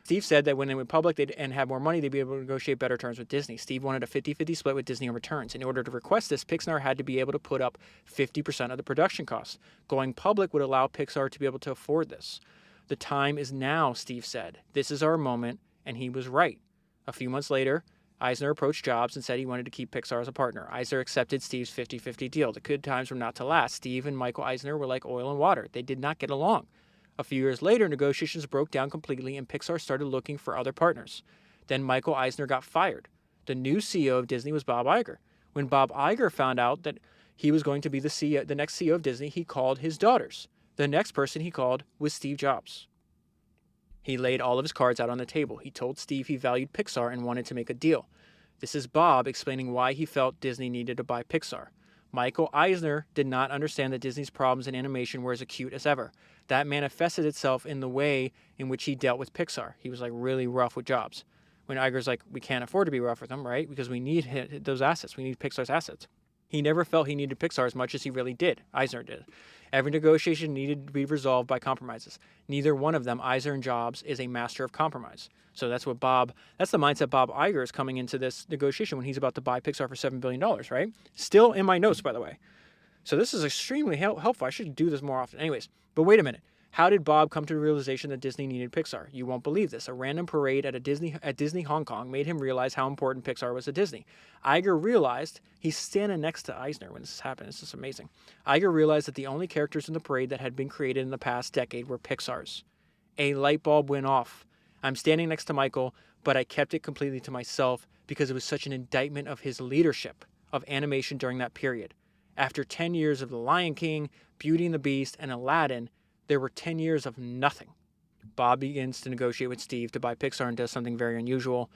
Steve said that when they went public and had more money, they'd be able to negotiate better terms with Disney. Steve wanted a 50-50 split with Disney on returns. In order to request this, Pixar had to be able to put up 50% of the production costs. Going public would allow Pixar to be able to afford this. The time is now, Steve said. This is our moment, and he was right. A few months later, Eisner approached Jobs and said he wanted to keep Pixar as a partner. Eisner accepted Steve's 50-50 deal. The good times were not to last. Steve and Michael Eisner were like oil and water. They did not get along. A few years later, negotiations broke down completely and Pixar started looking for other partners. Then Michael Eisner got fired. The new CEO of Disney was Bob Iger. When Bob Iger found out that he was going to be the next CEO of Disney, he called his daughters. The next person he called was Steve Jobs. He laid all of his cards out on the table. He told Steve he valued Pixar and wanted to make a deal. This is Bob explaining why he felt Disney needed to buy Pixar. Michael Eisner did not understand that Disney's problems in animation were as acute as ever. That manifested itself in the way in which he dealt with Pixar. He was like really rough with Jobs. When Iger's like, we can't afford to be rough with them, right? Because we need those assets. We need Pixar's assets. He never felt he needed Pixar as much as he really did. Eisner did. Every negotiation needed to be resolved by compromises. Neither one of them, Eisner and Jobs, is a master of compromise. So that's the mindset Bob Iger is coming into this negotiation when he's about to buy Pixar for $7 billion, right? Still in my notes, by the way. So this is extremely helpful. I should do this more often. Anyways, but wait a minute. How did Bob come to the realization that Disney needed Pixar? You won't believe this. A random parade at Disney Hong Kong made him realize how important Pixar was to Disney. Iger realized, he's standing next to Eisner when this happened. It's just amazing. Iger realized that the only characters in the parade that had been created in the past decade were Pixar's. A light bulb went off. I'm standing next to Michael, but I kept it completely to myself because it was such an indictment of his leadership of animation during that period. After 10 years of The Lion King, Beauty and the Beast, and Aladdin, there were 10 years of nothing. Bob begins to negotiate with Steve to buy Pixar and does something very unusual.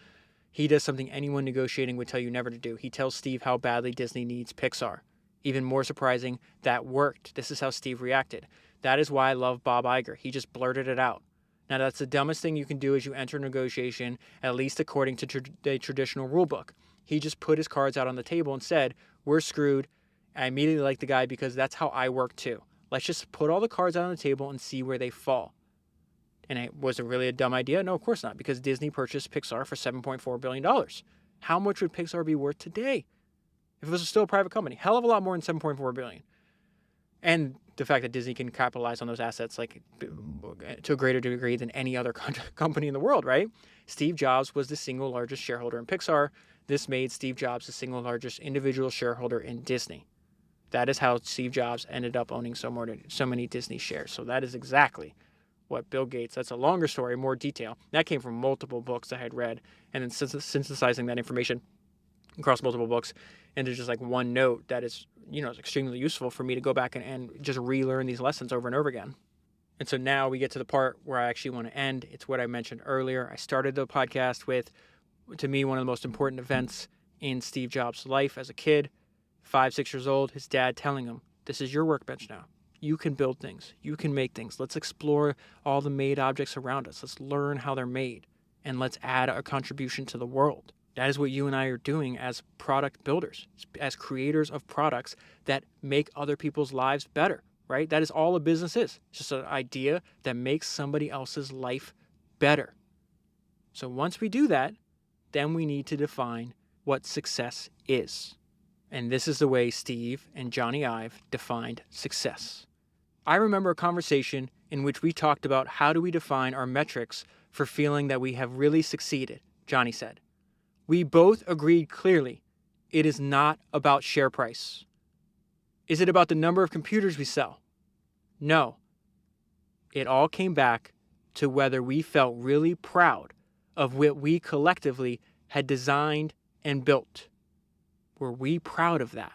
He does something anyone negotiating would tell you never to do. He tells Steve how badly Disney needs Pixar. Even more surprising, that worked. This is how Steve reacted. That is why I love Bob Iger. He just blurted it out. Now, that's the dumbest thing you can do as you enter a negotiation, at least according to the traditional rule book. He just put his cards out on the table and said, we're screwed. I immediately like the guy because that's how I work too. Let's just put all the cards out on the table and see where they fall. And was it really a dumb idea? No, of course not, because Disney purchased Pixar for $7.4 billion. How much would Pixar be worth today if it was still a private company? Hell of a lot more than $7.4 billion. And the fact that Disney can capitalize on those assets like to a greater degree than any other company in the world, right? Steve Jobs was the single largest shareholder in Pixar. This made Steve Jobs the single largest individual shareholder in Disney. That is how Steve Jobs ended up owning so many Disney shares. So that is exactly what Bill Gates, that's a longer story, more detail. That came from multiple books I had read, and then synthesizing that information across multiple books into just like one note that is, is extremely useful for me to go back and just relearn these lessons over and over again. And so now we get to the part where I actually want to end. It's what I mentioned earlier. I started the podcast with, to me, one of the most important events in Steve Jobs' life as a kid. 5, 6 years old, his dad telling him, this is your workbench now. You can build things. You can make things. Let's explore all the made objects around us. Let's learn how they're made. And let's add a contribution to the world. That is what you and I are doing as product builders, as creators of products that make other people's lives better. Right? That is all a business is. It's just an idea that makes somebody else's life better. So once we do that, then we need to define what success is. And this is the way Steve and Johnny Ive defined success. I remember a conversation in which we talked about how do we define our metrics for feeling that we have really succeeded, Johnny said. We both agreed clearly it is not about share price. Is it about the number of computers we sell? No. It all came back to whether we felt really proud of what we collectively had designed and built. Were we proud of that?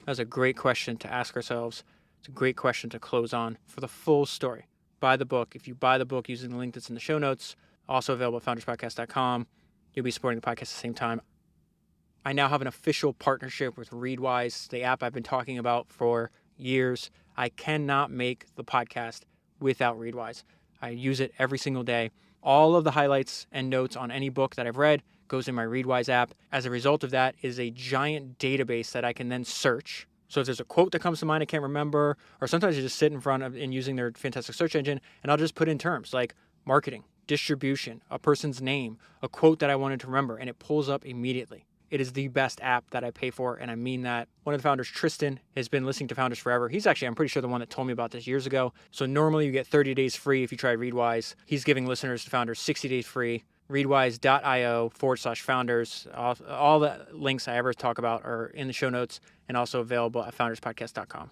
That's a great question to ask ourselves. It's a great question to close on for the full story. Buy the book. If you buy the book using the link that's in the show notes, also available at founderspodcast.com, you'll be supporting the podcast at the same time. I now have an official partnership with Readwise, the app I've been talking about for years. I cannot make the podcast without Readwise. I use it every single day. All of the highlights and notes on any book that I've read goes in my Readwise app. As a result of that is a giant database that I can then search. So if there's a quote that comes to mind I can't remember, or sometimes I just sit in front of and using their fantastic search engine, and I'll just put in terms like marketing, distribution, a person's name, a quote that I wanted to remember, and it pulls up immediately. It is the best app that I pay for, and I mean that. One of the founders, Tristan, has been listening to Founders forever. He's actually, I'm pretty sure, the one that told me about this years ago. So normally you get 30 days free if you try Readwise. He's giving listeners to Founders 60 days free. Readwise.io/founders. All the links I ever talk about are in the show notes and also available at founderspodcast.com.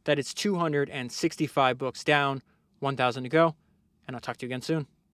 That is 265 books down, 1,000 to go, and I'll talk to you again soon.